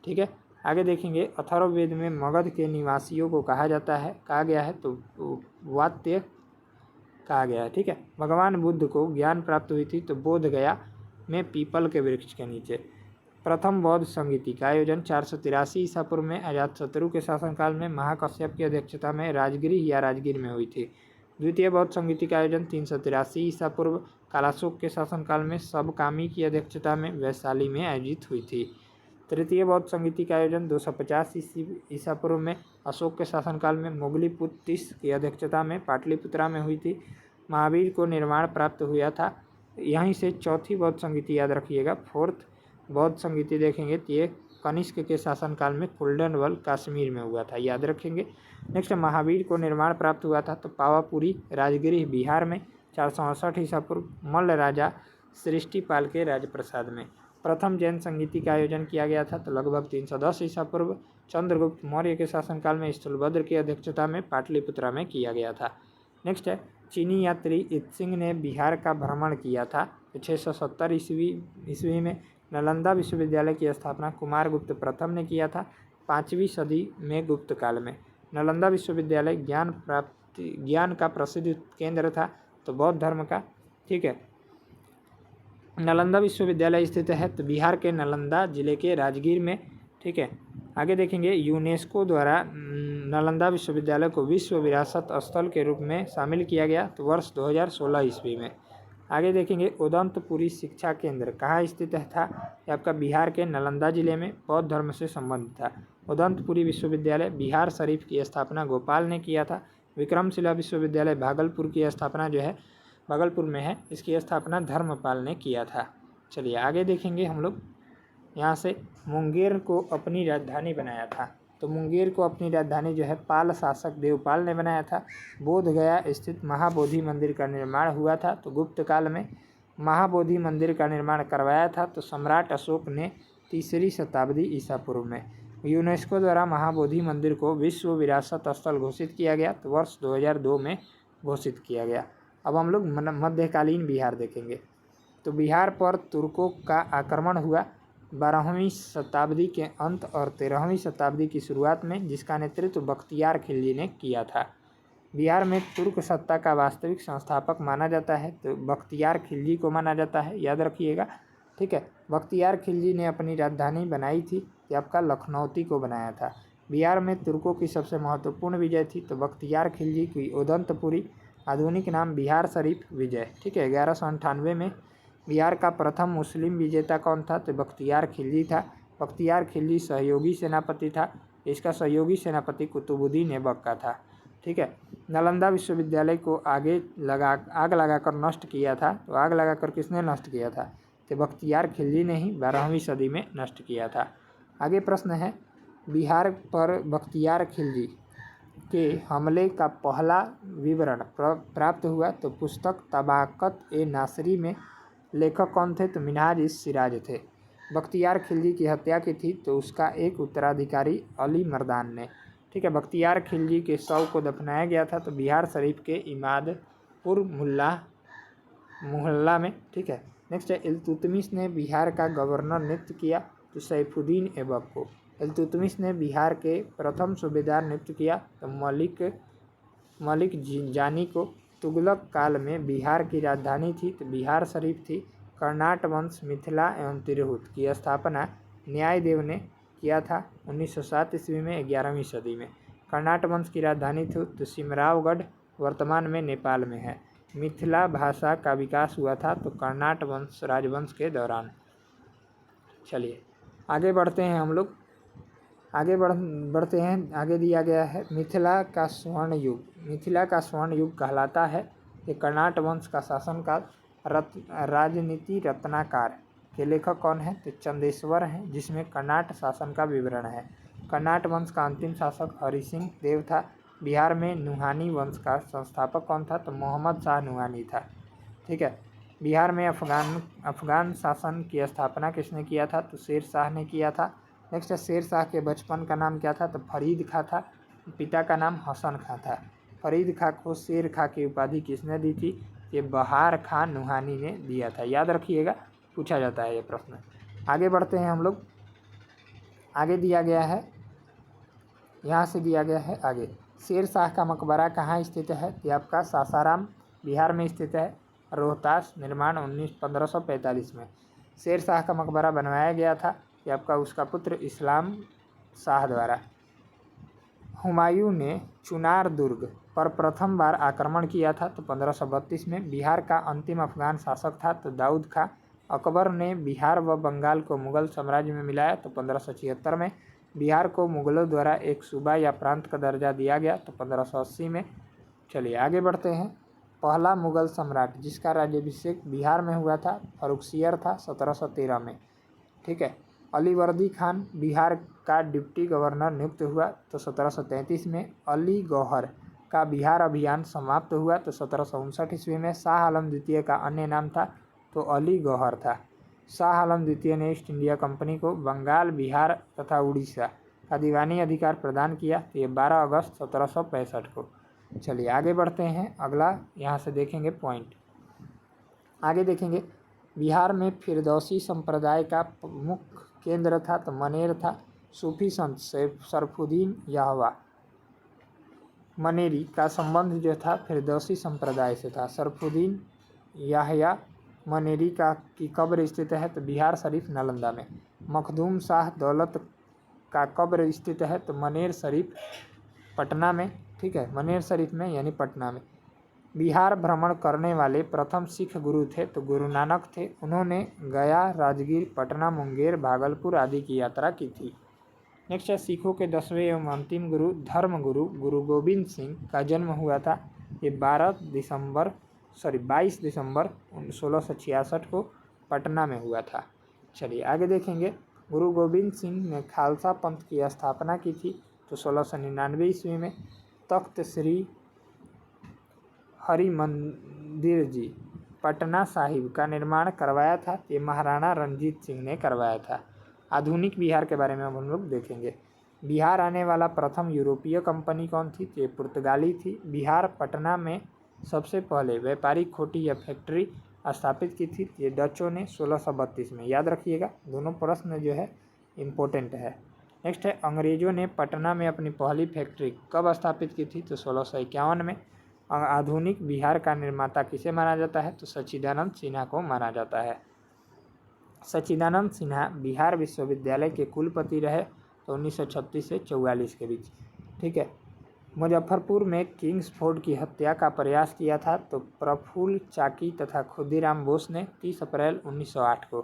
ठीक है, आगे देखेंगे। अथर्ववेद में मगध के निवासियों को कहा गया है तो वात्य कहा गया है। ठीक है, भगवान बुद्ध को ज्ञान प्राप्त हुई थी तो बोध गया में पीपल के वृक्ष के नीचे। प्रथम बौद्ध संगीति का आयोजन 483 ईसा पूर्व में अजातशत्रु के शासनकाल में महाकश्यप की अध्यक्षता में राजगृह या राजगीर में हुई थी। द्वितीय बौद्ध संगीति का आयोजन 383 ईसा पूर्व कालाशोक के शासनकाल में सबकामी की अध्यक्षता में वैशाली में आयोजित हुई थी। तृतीय बौद्ध संगीति का आयोजन 250 ईसा पूर्व में अशोक के शासनकाल में मोगलीपुत्तिस की अध्यक्षता में पाटलिपुत्रा में हुई थी। महावीर को निर्माण प्राप्त हुआ था। यहीं से चौथी बौद्ध संगीति याद रखिएगा। फोर्थ बौद्ध संगीति देखेंगे तो ये कनिष्क के शासनकाल में कुल्डनवल कश्मीर में हुआ था, याद रखेंगे। नेक्स्ट, महावीर को निर्माण प्राप्त हुआ था तो पावापुरी राजगृह बिहार में 468 ईसा पूर्व मल्ल राजा सृष्टिपाल के राजप्रसाद में। प्रथम जैन संगीति का आयोजन किया गया था तो लगभग 310 ईसा पूर्व चंद्रगुप्त मौर्य के शासनकाल में स्थलभद्र की अध्यक्षता में पाटलिपुत्रा में किया गया था। नेक्स्ट है, चीनी यात्री इत्सिंग ने बिहार का भ्रमण किया था तो 670 ईस्वी में। नालंदा विश्वविद्यालय की स्थापना कुमारगुप्त प्रथम ने किया था 5वीं सदी में गुप्त काल में। नालंदा विश्वविद्यालय ज्ञान का प्रसिद्ध केंद्र था तो बौद्ध धर्म का। ठीक है, नालंदा विश्वविद्यालय स्थित है तो बिहार के नालंदा जिले के राजगीर में। ठीक है, आगे देखेंगे। यूनेस्को द्वारा नालंदा विश्वविद्यालय को विश्व विरासत स्थल के रूप में शामिल किया गया तो वर्ष 2016 ईस्वी में। आगे देखेंगे। उदंतपुरी शिक्षा केंद्र कहाँ स्थित था? ये आपका बिहार के नालंदा जिले में बौद्ध धर्म से संबंधित था। उदंतपुरी विश्वविद्यालय बिहार शरीफ की स्थापना गोपाल ने किया था। विक्रमशिला विश्वविद्यालय भागलपुर की स्थापना जो है भागलपुर में है, इसकी स्थापना धर्मपाल ने किया था। चलिए आगे देखेंगे हम लोग। यहाँ से मुंगेर को अपनी राजधानी बनाया था तो मुंगेर को अपनी राजधानी जो है पाल शासक देवपाल ने बनाया था। बोधगया स्थित महाबोधि मंदिर का निर्माण हुआ था तो गुप्त काल में महाबोधि मंदिर का निर्माण करवाया था तो सम्राट अशोक ने 3री शताब्दी ईसा पूर्व में। यूनेस्को द्वारा महाबोधि मंदिर को विश्व विरासत स्थल घोषित किया गया तो वर्ष 2002 में घोषित किया गया। अब हम लोग मध्यकालीन बिहार देखेंगे तो बिहार पर तुर्कों का आक्रमण हुआ 12वीं शताब्दी के अंत और 13वीं शताब्दी की शुरुआत में, जिसका नेतृत्व बख्तियार खिलजी ने किया था। बिहार में तुर्क सत्ता का वास्तविक संस्थापक माना जाता है तो बख्तियार खिलजी को माना जाता है, याद रखिएगा। ठीक है, बख्तियार खिलजी ने अपनी राजधानी बनाई थी कि आपका लखनौती को बनाया था। बिहार में तुर्कों की सबसे महत्वपूर्ण विजय थी तो बख्तियार खिलजी की उदंतपुरी, आधुनिक नाम बिहार शरीफ विजय। ठीक है, 1198 में बिहार का प्रथम मुस्लिम विजेता कौन था? तो बख्तियार खिलजी था। बख्तियार खिलजी सहयोगी सेनापति था। इसका सहयोगी सेनापति कुतुबुद्दीन ऐबक का था। ठीक है। नालंदा विश्वविद्यालय को आग लगाकर नष्ट किया था। तो आग लगाकर किसने नष्ट किया था? तो बख्तियार खिलजी ने ही 12वीं सदी में नष्ट किया था। आगे प्रश्न है, बिहार पर बख्तियार खिलजी के हमले का पहला विवरण प्राप्त हुआ। तो पुस्तक तबाकत ए नासरी में लेखक कौन थे? तो मिनहाज इस सिराज थे। बख्तियार खिलजी की हत्या की थी तो उसका एक उत्तराधिकारी अली मर्दान ने। ठीक है। बख्तियार खिलजी के शव को दफनाया गया था तो बिहार शरीफ के इमादपुर मोहल्ला में। ठीक है। नेक्स्ट है, इल्तुतमिश ने बिहार का गवर्नर नियुक्त किया। तो सैफुद्दीन ऐबक को। इल्तुतमिश ने बिहार के प्रथम सूबेदार नियुक्त किया तो मलिक जानी को। तुगलक काल में बिहार की राजधानी थी तो बिहार शरीफ थी। कर्नाट वंश मिथिला एवं तिरहुत की स्थापना न्यायदेव ने किया था 1907 ईस्वी में 11वीं सदी में। कर्नाट वंश की राजधानी थी तो सिमरावगढ़ वर्तमान में नेपाल में है। मिथिला भाषा का विकास हुआ था तो कर्नाट वंश राजवंश के दौरान। चलिए आगे बढ़ते हैं हम लोग। बढ़ते हैं। आगे दिया गया है मिथिला का स्वर्ण युग। मिथिला का स्वर्ण युग कहलाता है। ये कर्नाट वंश का शासनकाल। राजनीति रत्नाकर के लेखक कौन है? तो चंदेश्वर हैं, जिसमें कर्नाट शासन का विवरण है। कर्नाट वंश का अंतिम शासक हरि सिंह देव था। बिहार में नुहानी वंश का संस्थापक कौन था? तो मोहम्मद शाह नुहानी था। ठीक है। बिहार में अफगान शासन की स्थापना किसने किया था? तो शेर शाह ने किया था। नेक्स्ट है, शेर शाह के बचपन का नाम क्या था? तो फरीद खां था। पिता का नाम हसन खां था। फरीद खां को शेर खां की उपाधि किसने दी थी? ये बहार खां नुहानी ने दिया था। याद रखिएगा, पूछा जाता है ये प्रश्न। आगे बढ़ते हैं हम लोग। आगे दिया गया है, यहाँ से दिया गया है आगे, शेर शाह का मकबरा कहाँ स्थित है? ये आपका सासाराम बिहार में स्थित है। रोहतास, निर्माण 1545 में शेर शाह का मकबरा बनवाया गया था। ये आपका उसका पुत्र इस्लाम शाह द्वारा। हुमायूं ने चुनार दुर्ग पर प्रथम बार आक्रमण किया था तो 1532 में। बिहार का अंतिम अफगान शासक था तो दाऊद खां। अकबर ने बिहार व बंगाल को मुगल साम्राज्य में मिलाया तो 1576 में। बिहार को मुगलों द्वारा एक सूबा या प्रांत का दर्जा दिया गया तो 1580 में। चलिए आगे बढ़ते हैं। पहला मुगल सम्राट जिसका राज्याभिषेक बिहार में हुआ था फर्रुखसियर था 1713 में। ठीक है। अलीवर्दी खान बिहार का डिप्टी गवर्नर नियुक्त हुआ तो 1733 में। अली गौहर का बिहार अभियान समाप्त हुआ तो 1759 ईस्वी में। शाह आलम द्वितीय का अन्य नाम था तो अली गौहर था। शाह आलम द्वितीय ने ईस्ट इंडिया कंपनी को बंगाल, बिहार तथा उड़ीसा का दीवानी अधिकार प्रदान किया तो ये 12 अगस्त 1765 को। चलिए आगे बढ़ते हैं। अगला यहाँ से देखेंगे पॉइंट। आगे देखेंगे, बिहार में फिरदौसी संप्रदाय का मुख्य केंद्र था तो मनेर था। सूफी संत सरफुद्दीन याहवा मनेरी का संबंध जो था फिरदौसी संप्रदाय से था। सरफुद्दीन याहया मनेरी की कब्र स्थित है तो बिहार शरीफ नालंदा में। मखदूम शाह दौलत का कब्र स्थित है तो मनेर शरीफ पटना में। ठीक है, मनेर शरीफ में यानी पटना में। बिहार भ्रमण करने वाले प्रथम सिख गुरु थे तो गुरु नानक थे। उन्होंने गया, राजगीर, पटना, मुंगेर, भागलपुर आदि की यात्रा की थी। नेक्स्ट है, सिखों के 10वें एवं अंतिम गुरु धर्म गुरु गुरु गोविंद सिंह का जन्म हुआ था। ये 22 दिसंबर 1666 को पटना में हुआ था। चलिए आगे देखेंगे। गुरु गोविंद सिंह ने खालसा पंथ की स्थापना की थी तो 1699 ईस्वी में। तख्त श्री हरि मंदिर जी पटना साहिब का निर्माण करवाया था। ये महाराणा रणजीत सिंह ने करवाया था। आधुनिक बिहार के बारे में अब हम लोग देखेंगे। बिहार आने वाला प्रथम यूरोपीय कंपनी कौन थी? तो ये पुर्तगाली थी। बिहार पटना में सबसे पहले व्यापारिक खोटी या फैक्ट्री स्थापित की थी। ये डचों ने 1632 में। याद रखिएगा, दोनों प्रश्न जो है इम्पोर्टेंट है। नेक्स्ट है, अंग्रेजों ने पटना में अपनी पहली फैक्ट्री कब स्थापित की थी? तो 1651 में। आधुनिक बिहार का निर्माता किसे माना जाता है? तो सच्चिदानंद सिन्हा को माना जाता है। सच्चिदानंद सिन्हा बिहार विश्वविद्यालय के कुलपति रहे तो 1936 से 44 के बीच। ठीक है। मुजफ्फरपुर में किंग्सफोर्ड की हत्या का प्रयास किया था तो प्रफुल्ल चाकी तथा खुदीराम बोस ने 30 अप्रैल 1908 को।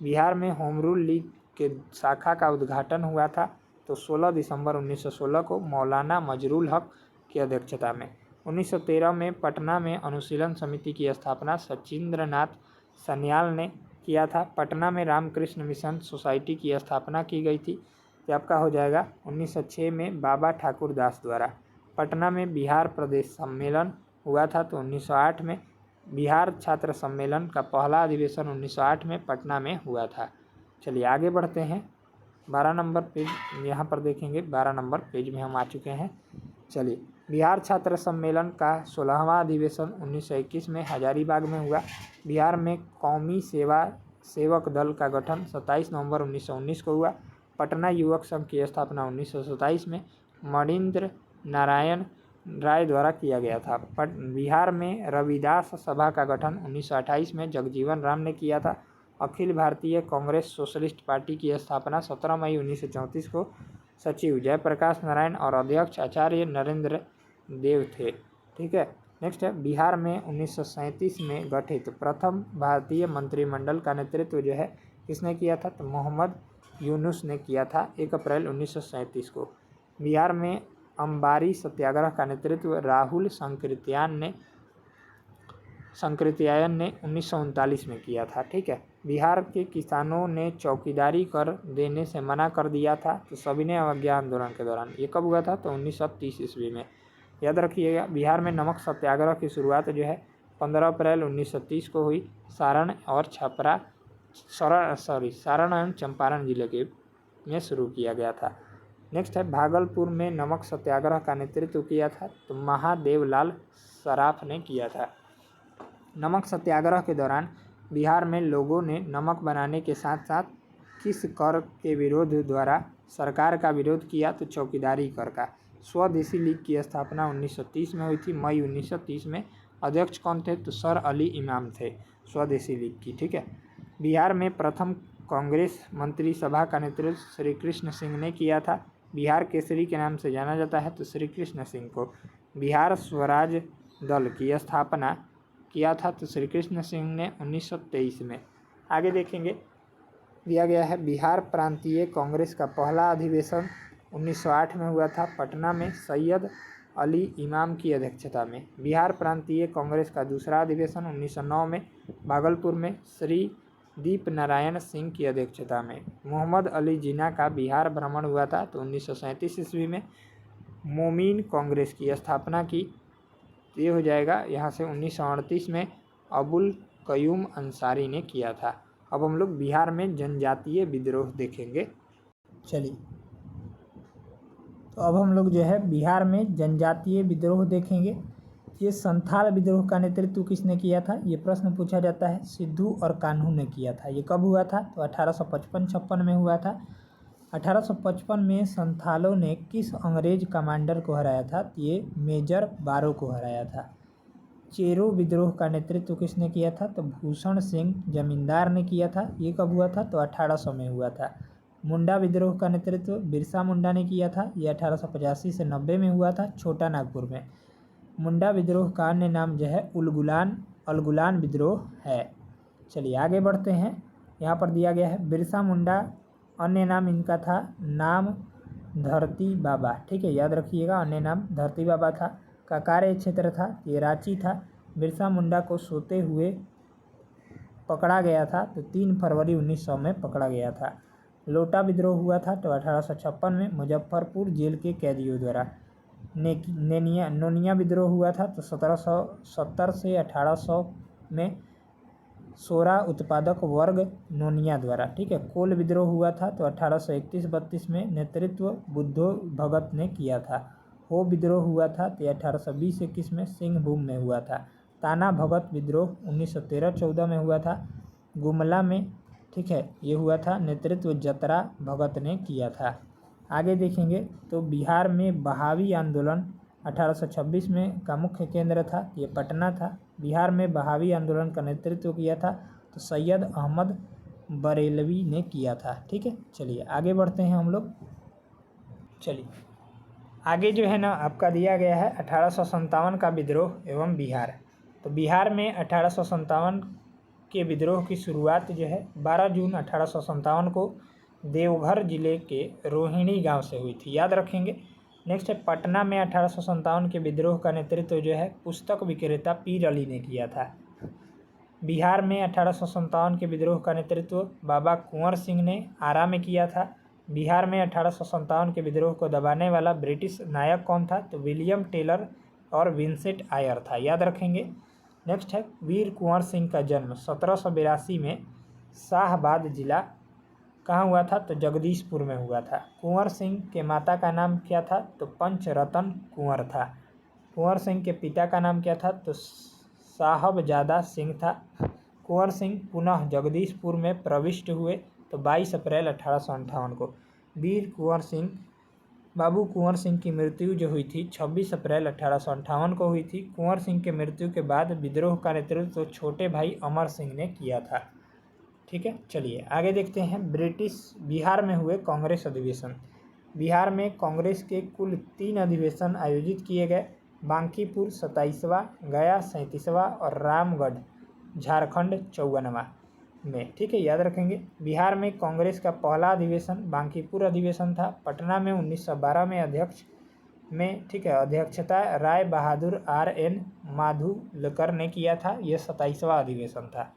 बिहार में होम रूल लीग के शाखा का उद्घाटन हुआ था तो 16 दिसंबर 1916 को मौलाना मजरुल हक की अध्यक्षता में। 1913 में पटना में अनुशीलन समिति की स्थापना सचिंद्रनाथ सन्याल ने किया था। पटना में रामकृष्ण मिशन सोसाइटी की स्थापना की गई थी। तो आपका हो जाएगा 1906 में बाबा ठाकुर दास द्वारा। पटना में बिहार प्रदेश सम्मेलन हुआ था तो 1908 में। बिहार छात्र सम्मेलन का पहला अधिवेशन 1908 में पटना में हुआ था। चलिए आगे बढ़ते हैं। 12 नंबर पेज यहाँ पर देखेंगे, 12 नंबर पेज में हम आ चुके हैं। चलिए, बिहार छात्र सम्मेलन का 16वां अधिवेशन 1921 में हजारीबाग में हुआ। बिहार में कौमी सेवा सेवक दल का गठन 27 नवंबर 1919 को हुआ। पटना युवक संघ की स्थापना 1927 में मणिन्द्र नारायण राय द्वारा किया गया था। बिहार में रविदास सभा का गठन 1928 में जगजीवन राम ने किया था। अखिल भारतीय कांग्रेस सोशलिस्ट पार्टी की स्थापना 17 मई 1934 को सचिव जयप्रकाश नारायण और अध्यक्ष आचार्य नरेंद्र देव थे। ठीक है, नेक्स्ट है बिहार में 1937 में गठित प्रथम भारतीय मंत्रिमंडल का नेतृत्व जो है किसने किया था तो मोहम्मद यूनुस ने किया था 1 अप्रैल 1937 को। बिहार में अंबारी सत्याग्रह का नेतृत्व राहुल संकृत्यायन ने 1939 में किया था। ठीक है, बिहार के किसानों ने चौकीदारी कर देने से मना कर दिया था तो सविनय अवज्ञा आंदोलन के दौरान। ये कब हुआ था तो 1930 ईस्वी में। याद रखिएगा, बिहार में नमक सत्याग्रह की शुरुआत जो है 15 अप्रैल 1930 को हुई। सारण एवं चंपारण जिले के में शुरू किया गया था। नेक्स्ट है भागलपुर में नमक सत्याग्रह का नेतृत्व किया था तो महादेवलाल सराफ ने किया था। नमक सत्याग्रह के दौरान बिहार में लोगों ने नमक बनाने के साथ साथ किस कर के विरोध द्वारा सरकार का विरोध किया तो चौकीदारी कर का। स्वदेशी लीग की स्थापना 1930 में हुई थी, मई 1930 में। अध्यक्ष कौन थे तो सर अली इमाम थे स्वदेशी लीग की। ठीक है, बिहार में प्रथम कांग्रेस मंत्रिसभा का नेतृत्व श्री कृष्ण सिंह ने किया था। बिहार केसरी के नाम से जाना जाता है तो श्री कृष्ण सिंह को। बिहार स्वराज दल की स्थापना किया था तो श्री कृष्ण सिंह ने 1923 में। आगे देखेंगे, दिया गया है बिहार प्रांतीय कांग्रेस का पहला अधिवेशन 1908 में हुआ था पटना में सैयद अली इमाम की अध्यक्षता में। बिहार प्रांतीय कांग्रेस का दूसरा अधिवेशन 1909 में भागलपुर में श्री दीप नारायण सिंह की अध्यक्षता में। मोहम्मद अली जिन्ना का बिहार भ्रमण हुआ था तो 1937 ईस्वी में। मोमीन कांग्रेस की स्थापना की, ये हो जाएगा यहाँ से 1938 में अबुल कयूम अंसारी ने किया था। अब हम लोग बिहार में जनजातीय विद्रोह देखेंगे। चलिए, तो अब हम लोग जो है बिहार में जनजातीय विद्रोह देखेंगे। ये संथाल विद्रोह का नेतृत्व किसने किया था, ये प्रश्न पूछा जाता है। सिद्धू और कान्हू ने किया था। ये कब हुआ था तो 1855-56 में हुआ था। 1855 में संथालों ने किस अंग्रेज कमांडर को हराया था तो ये मेजर बारो को हराया था। चेरो विद्रोह का नेतृत्व किसने किया था तो भूषण सिंह जमींदार ने किया था। ये कब हुआ था तो 1800 में हुआ था। मुंडा विद्रोह का नेतृत्व बिरसा मुंडा ने किया था। ये 1885 से 90 में हुआ था छोटा नागपुर में। मुंडा विद्रोह का अन्य नाम जो है अलगुलान विद्रोह है। चलिए आगे बढ़ते हैं। यहाँ पर दिया गया है बिरसा मुंडा, अन्य नाम इनका था नाम धरती बाबा। ठीक है, याद रखिएगा, अन्य नाम धरती बाबा था। का कार्य क्षेत्र था ये रांची था। बिरसा मुंडा को सोते हुए पकड़ा गया था तो 3 फरवरी 1900 में पकड़ा गया था। लोटा विद्रोह हुआ था तो 1856 में मुजफ्फरपुर जेल के कैदियों द्वारा। नोनिया विद्रोह हुआ था तो 1770 से 1800 में सोरा उत्पादक वर्ग नोनिया द्वारा। ठीक है, कोल विद्रोह हुआ था तो 1831-32 में नेतृत्व बुद्धो भगत ने किया था। हो विद्रोह हुआ था तो 1820-21 में सिंहभूम में हुआ था। ताना भगत विद्रोह 1913-14 में हुआ था गुमला में। ठीक है, ये हुआ था, नेतृत्व जतरा भगत ने किया था। आगे देखेंगे तो बिहार में बहावी आंदोलन 1826 में का मुख्य केंद्र था, ये पटना था। बिहार में बहावी आंदोलन का नेतृत्व किया था तो सैयद अहमद बरेलवी ने किया था। ठीक है, चलिए आगे बढ़ते हैं हम लोग। चलिए आगे जो है ना आपका दिया गया है 1857 का विद्रोह एवं बिहार। तो बिहार में 1857 के विद्रोह की शुरुआत जो है 12 जून 1857 को देवघर जिले के रोहिणी गांव से हुई थी, याद रखेंगे। नेक्स्ट है पटना में 1857 के विद्रोह का नेतृत्व जो है पुस्तक विक्रेता पीर अली ने किया था। बिहार में 1857 के विद्रोह का नेतृत्व बाबा कुंवर सिंह ने आरा में किया था। बिहार में 1857 के विद्रोह को दबाने वाला ब्रिटिश नायक कौन था? तो विलियम टेलर और विंसेंट आयर था, याद रखेंगे। नेक्स्ट है वीर कुंवर सिंह का जन्म 1782 में शाहबाद जिला कहाँ हुआ था? तो जगदीशपुर में हुआ था। कुंवर सिंह के माता का नाम क्या था? तो पंचरतन कुंवर था। कुंवर सिंह के पिता का नाम क्या था? तो साहबजादा सिंह था। कुंवर सिंह पुनः जगदीशपुर में प्रविष्ट हुए तो 22 अप्रैल 1858 को। वीर कुंवर सिंह बाबू कुंवर सिंह की मृत्यु जो हुई थी 26 अप्रैल 1858 को हुई थी। कुंवर सिंह के मृत्यु के बाद विद्रोह का नेतृत्व छोटे भाई अमर सिंह ने किया था। ठीक है, चलिए आगे देखते हैं। ब्रिटिश बिहार में हुए कांग्रेस अधिवेशन। बिहार में कांग्रेस के कुल 3 अधिवेशन आयोजित किए गए। बांकीपुर 27वां, गया 37वां और रामगढ़ झारखंड 54वां में। ठीक है, याद रखेंगे। बिहार में कांग्रेस का पहला अधिवेशन बांकीपुर अधिवेशन था। पटना में 1912 में अध्यक्षता राय बहादुर RN माधुलकर ने किया था। यह 27वां अधिवेशन था।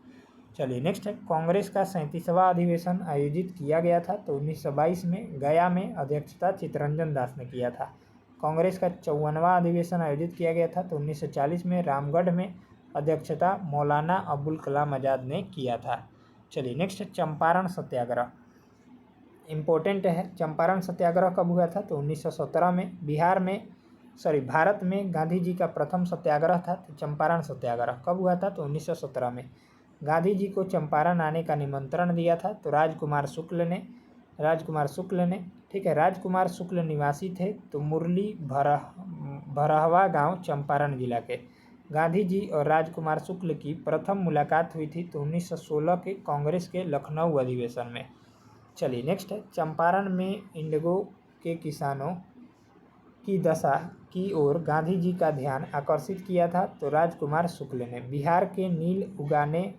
चलिए नेक्स्ट है कांग्रेस का 37वां अधिवेशन आयोजित किया गया था तो 1922 में गया में अध्यक्षता चित्तरंजन दास ने किया था। कांग्रेस का 54वां अधिवेशन आयोजित किया गया था तो 1940 में रामगढ़ में अध्यक्षता मौलाना अबुल कलाम आज़ाद ने किया था। चलिए नेक्स्ट है चंपारण सत्याग्रह, इम्पोर्टेंट है। चंपारण सत्याग्रह कब हुआ था? तो 1917 में। भारत में गांधी जी का प्रथम सत्याग्रह था तो चंपारण सत्याग्रह कब हुआ था? तो 1917 में। गांधी जी को चंपारण आने का निमंत्रण दिया था तो राजकुमार शुक्ल ने ठीक है, राजकुमार शुक्ल निवासी थे तो मुरली भरहवा गांव चंपारण जिला के। गांधी जी और राजकुमार शुक्ल की प्रथम मुलाकात हुई थी तो 1916 के कांग्रेस के लखनऊ अधिवेशन में। चलिए नेक्स्ट है चंपारण में इंडिगो के किसानों की दशा की ओर गांधी जी का ध्यान आकर्षित किया था तो राजकुमार शुक्ल ने। बिहार के नील उगाने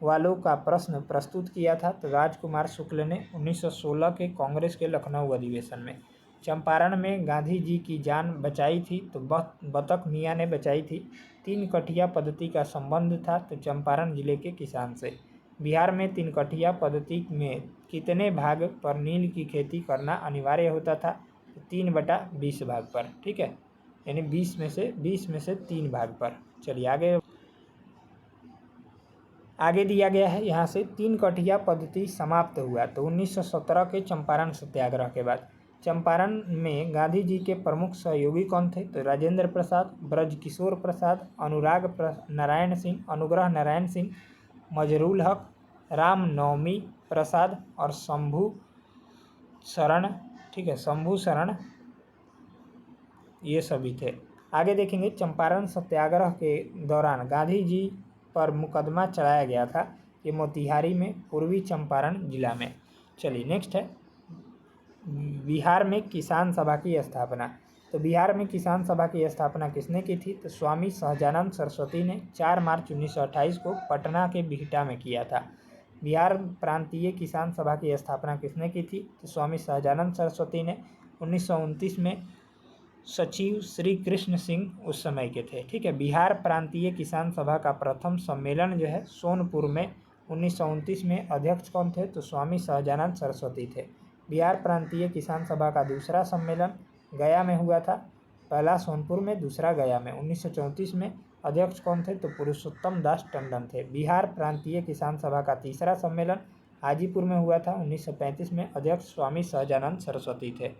वालों का प्रश्न प्रस्तुत किया था तो राजकुमार शुक्ल ने 1916 के कांग्रेस के लखनऊ अधिवेशन में। चंपारण में गांधी जी की जान बचाई थी तो बतख मियाँ ने बचाई थी। 3 कठिया पद्धति का संबंध था तो चंपारण जिले के किसान से। बिहार में 3 कठिया पद्धति में कितने भाग पर नील की खेती करना अनिवार्य होता था? 3/20 भाग पर। ठीक है, यानी 20 में से 3 भाग पर। चलिए आगे दिया गया है यहाँ से 3 कठिया पद्धति समाप्त हुआ तो 1917 के चंपारण सत्याग्रह के बाद। चंपारण में गांधी जी के प्रमुख सहयोगी कौन थे? तो राजेंद्र प्रसाद, ब्रजकिशोर प्रसाद, अनुग्रह नारायण सिंह, मजरूल हक, राम नवमी प्रसाद और शंभू शरण, ये सभी थे। आगे देखेंगे चंपारण सत्याग्रह के दौरान गांधी जी पर मुकदमा चलाया गया था, ये मोतिहारी में, पूर्वी चंपारण जिला में। चलिए नेक्स्ट है बिहार में किसान सभा की स्थापना। तो बिहार में किसान सभा की स्थापना किसने की थी? तो स्वामी सहजानंद सरस्वती ने 4 मार्च 1928 को पटना के बिहटा में किया था। बिहार प्रांतीय किसान सभा की स्थापना किसने की थी? तो स्वामी सहजानंद सरस्वती ने। 1929 में सचिव श्री कृष्ण सिंह उस समय के थे। ठीक है, बिहार प्रांतीय किसान सभा का प्रथम सम्मेलन जो है सोनपुर में 1929 में। अध्यक्ष कौन थे? तो स्वामी सहजानंद सरस्वती थे। बिहार प्रांतीय किसान सभा का दूसरा सम्मेलन गया में हुआ था, पहला सोनपुर में, दूसरा गया में 1934 में। अध्यक्ष कौन थे? तो पुरुषोत्तम दास टंडन थे। बिहार प्रांतीय किसान सभा का तीसरा सम्मेलन हाजीपुर में हुआ था 1935 में। अध्यक्ष स्वामी सहजानंद सरस्वती थे।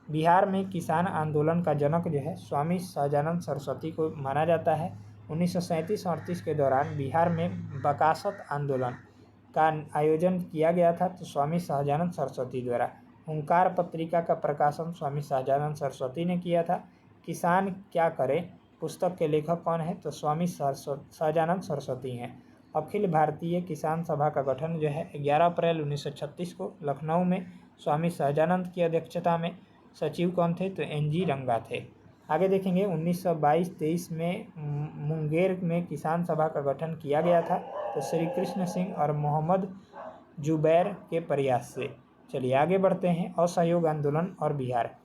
बिहार में किसान आंदोलन का जनक जो है स्वामी सहजानंद सरस्वती को माना जाता है। 1937-38 के दौरान बिहार में बकासत आंदोलन का आयोजन किया गया था तो स्वामी सहजानंद सरस्वती द्वारा। हुंकार पत्रिका का प्रकाशन स्वामी सहजानंद सरस्वती ने किया था। किसान क्या करे पुस्तक के लेखक कौन है? तो स्वामी सहजानंद सरस्वती हैं। अखिल भारतीय किसान सभा का गठन जो है 11 अप्रैल 1936 को लखनऊ में स्वामी सहजानंद की अध्यक्षता में सचिव कौन थे? तो NG रंगा थे। आगे देखेंगे 1922-23 में मुंगेर में किसान सभा का गठन किया गया था, तो श्री कृष्ण सिंह और मोहम्मद जुबैर के प्रयास से। चलिए आगे बढ़ते हैं। असहयोग आंदोलन और बिहार।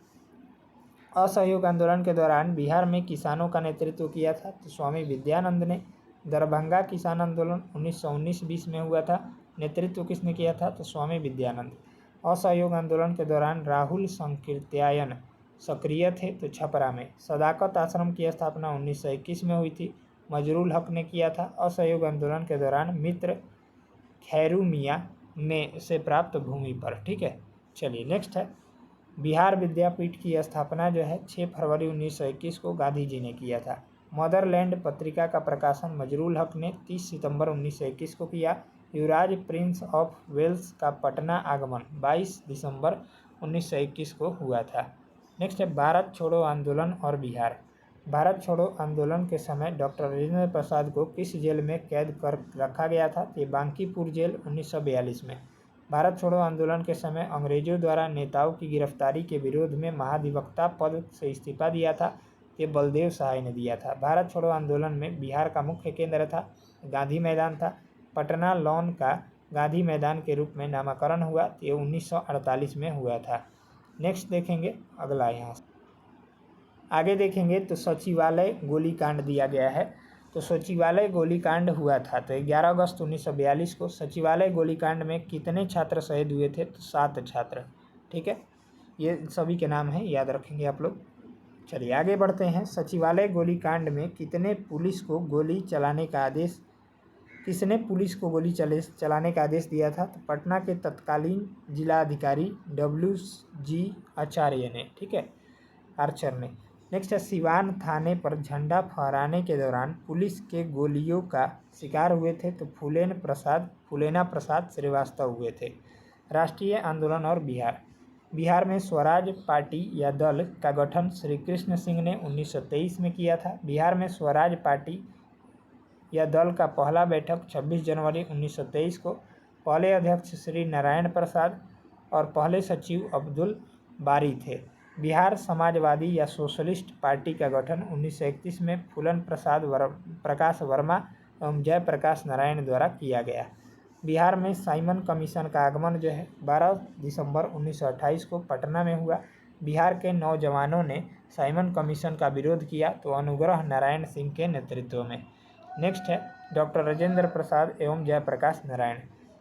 असहयोग आंदोलन के दौरान बिहार में किसानों का नेतृत्व किया था, तो स्वामी विद्यानंद ने। दरभंगा किसान आंदोलन 1919-20 में हुआ था, नेतृत्व किसने किया था? तो स्वामी विद्यानंद। असहयोग आंदोलन के दौरान राहुल संकीर्त्यायन सक्रिय थे, तो छपरा में। सदाकत आश्रम की स्थापना 1921 में हुई थी, मजरूल हक ने किया था। असहयोग आंदोलन के दौरान मित्र खैरू मियाँ में से प्राप्त भूमि पर। ठीक है, चलिए नेक्स्ट है। बिहार विद्यापीठ की स्थापना जो है 6 फरवरी 1921 को गांधी जी ने किया था। मदरलैंड पत्रिका का प्रकाशन मजरूल हक ने 30 सितंबर 1921 को किया। युवराज प्रिंस ऑफ वेल्स का पटना आगमन 22 दिसंबर 1921 को हुआ था। नेक्स्ट है भारत छोड़ो आंदोलन और बिहार। भारत छोड़ो आंदोलन के समय डॉक्टर राजेंद्र प्रसाद को किस जेल में कैद कर रखा गया था? ये बांकीपुर जेल 1942 में। भारत छोड़ो आंदोलन के समय अंग्रेजों द्वारा नेताओं की गिरफ्तारी के विरोध में महाधिवक्ता पद से इस्तीफा दिया था, ये बलदेव सहाय ने दिया था। भारत छोड़ो आंदोलन में बिहार का मुख्य केंद्र था गांधी मैदान था। पटना लॉन का गांधी मैदान के रूप में नामकरण हुआ, ये 1948 में हुआ था। नेक्स्ट देखेंगे अगला। यहाँ आगे देखेंगे तो सचिवालय गोलीकांड दिया गया है। तो सचिवालय गोलीकांड हुआ था, तो 11 अगस्त 1942 को सचिवालय गोलीकांड में कितने छात्र शहीद हुए थे? तो 7 छात्र। ठीक है, ये सभी के नाम हैं, याद रखेंगे आप लोग। चलिए आगे बढ़ते हैं। सचिवालय गोलीकांड में किसने पुलिस को गोली चलाने का आदेश दिया था? तो पटना के तत्कालीन जिलाधिकारी WG आचार्य ने। ठीक है, आर्चर ने। नेक्स्ट है सिवान थाने पर झंडा फहराने के दौरान पुलिस के गोलियों का शिकार हुए थे, तो फूलेना प्रसाद श्रीवास्तव हुए थे। राष्ट्रीय आंदोलन और बिहार। बिहार में स्वराज पार्टी या दल का गठन श्री कृष्ण सिंह ने 1923 में किया था। बिहार में स्वराज पार्टी या दल का पहला बैठक 26 जनवरी 1923 को। पहले अध्यक्ष श्री नारायण प्रसाद और पहले सचिव अब्दुल बारी थे। बिहार समाजवादी या सोशलिस्ट पार्टी का गठन 1931 में फूलन प्रकाश वर्मा एवं जयप्रकाश नारायण द्वारा किया गया। बिहार में साइमन कमीशन का आगमन जो है 12 दिसंबर 1928 को पटना में हुआ। बिहार के नौजवानों ने साइमन कमीशन का विरोध किया, तो अनुग्रह नारायण सिंह के नेतृत्व में। नेक्स्ट है डॉक्टर राजेंद्र प्रसाद एवं जयप्रकाश नारायण।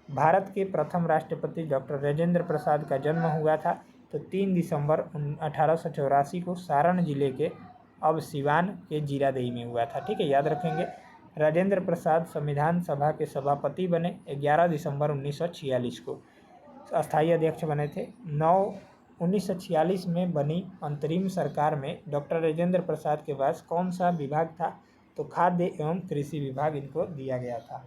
भारत के प्रथम राष्ट्रपति डॉक्टर राजेंद्र प्रसाद का जन्म हुआ था, तो 3 दिसंबर 1884 को सारण जिले के अब सिवान के जीरादेई में हुआ था। ठीक है, याद रखेंगे। राजेंद्र प्रसाद संविधान सभा के सभापति बने 11 दिसंबर 1946 को। अस्थायी अध्यक्ष बने थे। 1946 में बनी अंतरिम सरकार में डॉक्टर राजेंद्र प्रसाद के पास कौन सा विभाग था? तो खाद्य एवं कृषि विभाग इनको दिया गया था।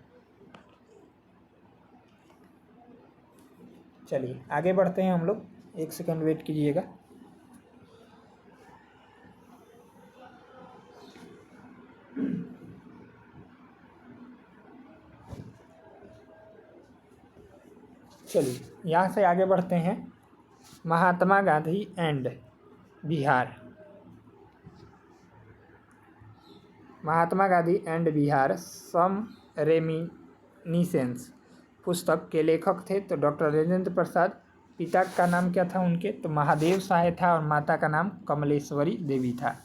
चलिए आगे बढ़ते हैं हम लोग। 1 सेकंड वेट कीजिएगा। चलिए यहाँ से आगे बढ़ते हैं। Mahatma Gandhi and Bihar. Mahatma Gandhi and Bihar some reminiscence पुस्तक के लेखक थे, तो डॉक्टर राजेंद्र प्रसाद। पिता का नाम क्या था उनके? तो महादेव सहाय था और माता का नाम कमलेश्वरी देवी था।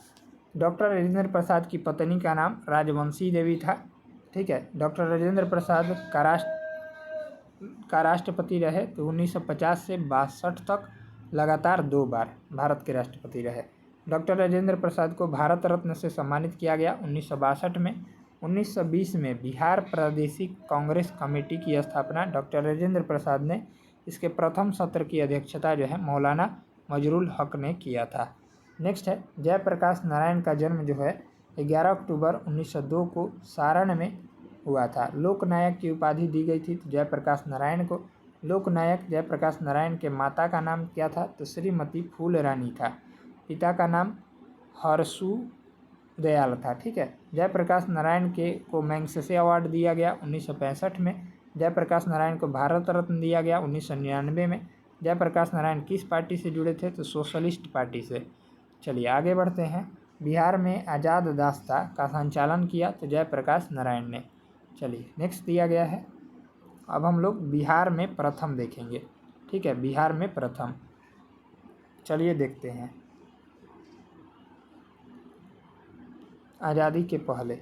डॉक्टर राजेंद्र प्रसाद की पत्नी का नाम राजवंशी देवी था। ठीक है, डॉक्टर राजेंद्र प्रसाद का राष्ट्रपति रहे, तो 1950 से 62 तक लगातार 2 बार भारत के राष्ट्रपति रहे। डॉक्टर राजेंद्र प्रसाद को भारत रत्न से सम्मानित किया गया 1962 में। 1920 में बिहार प्रादेशिक कांग्रेस कमेटी की स्थापना डॉक्टर राजेंद्र प्रसाद ने। इसके प्रथम सत्र की अध्यक्षता जो है मौलाना मजरूल हक ने किया था। नेक्स्ट है जयप्रकाश नारायण का जन्म जो है 11 अक्टूबर 1902 को सारण में हुआ था। लोकनायक की उपाधि दी गई थी जयप्रकाश नारायण को। लोकनायक जयप्रकाश नारायण के माता का नाम क्या था? तो श्रीमती फूल रानी था। पिता का नाम हरसू दयाल था। ठीक है, जयप्रकाश नारायण को मैग्सेसे अवार्ड दिया गया 1965 में। जयप्रकाश नारायण को भारत रत्न दिया गया 1999 में। जयप्रकाश नारायण किस पार्टी से जुड़े थे? तो सोशलिस्ट पार्टी से। चलिए आगे बढ़ते हैं। बिहार में आज़ाद दास्ता का संचालन किया तो जयप्रकाश नारायण ने। चलिए नेक्स्ट दिया गया है, अब हम लोग बिहार में प्रथम देखेंगे। ठीक है, बिहार में प्रथम, चलिए देखते हैं। आज़ादी के पहले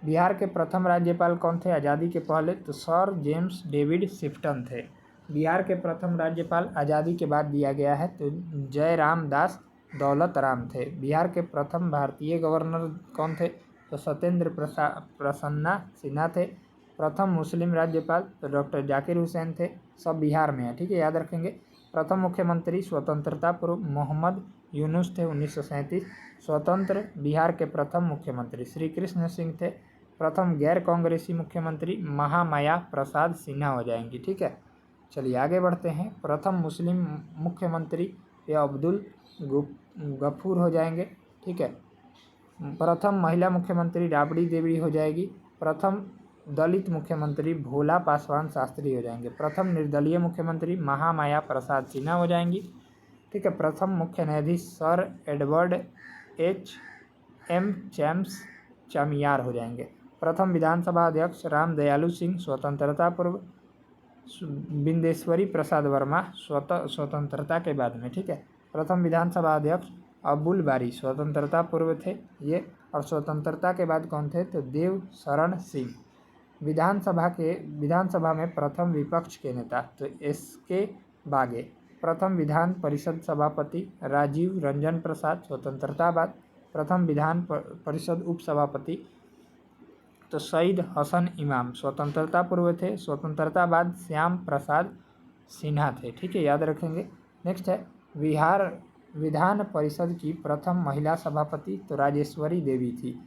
बिहार के प्रथम राज्यपाल कौन थे आज़ादी के पहले? तो सर जेम्स डेविड शिफ्टन थे। बिहार के प्रथम राज्यपाल आज़ादी के बाद दिया गया है तो जयराम दास दौलत राम थे। बिहार के प्रथम भारतीय गवर्नर कौन थे? तो सत्येंद्र प्रसन्ना सिन्हा थे। प्रथम मुस्लिम राज्यपाल तो डॉक्टर जाकिर हुसैन थे। सब बिहार में है, ठीक है, याद रखेंगे। प्रथम मुख्यमंत्री स्वतंत्रता पूर्व मोहम्मद यूनुस थे 1937। स्वतंत्र बिहार के प्रथम मुख्यमंत्री श्री कृष्ण सिंह थे। प्रथम गैर कांग्रेसी मुख्यमंत्री महामाया प्रसाद सिन्हा हो जाएंगी। ठीक है, चलिए आगे बढ़ते हैं। प्रथम मुस्लिम मुख्यमंत्री ये अब्दुल गफूर हो जाएंगे। ठीक है, प्रथम महिला मुख्यमंत्री राबड़ी देवी हो जाएगी। प्रथम दलित मुख्यमंत्री भोला पासवान शास्त्री हो जाएंगे। प्रथम निर्दलीय मुख्यमंत्री महामाया प्रसाद सिन्हा हो जाएंगी। ठीक है, प्रथम मुख्य न्यायाधीश सर एडवर्ड एच.एम. चैम्स चामियार हो जाएंगे। प्रथम विधानसभा अध्यक्ष राम दयालु सिंह स्वतंत्रता पूर्व। बिंदेश्वरी प्रसाद वर्मा स्वतंत्रता के बाद में। ठीक है, प्रथम विधानसभा अध्यक्ष अबुल बारी स्वतंत्रता पूर्व थे ये, और स्वतंत्रता के बाद कौन थे? तो देव शरण सिंह। विधानसभा में प्रथम विपक्ष के नेता तो एस.के. बागे। प्रथम विधान परिषद सभापति राजीव रंजन प्रसाद स्वतंत्रता बाद। प्रथम विधान परिषद उपसभापति तो सईद हसन इमाम स्वतंत्रता पूर्व थे। स्वतंत्रता बाद श्याम प्रसाद सिन्हा थे। ठीक है, याद रखेंगे। नेक्स्ट है, बिहार विधान परिषद की प्रथम महिला सभापति तो राजेश्वरी देवी थी।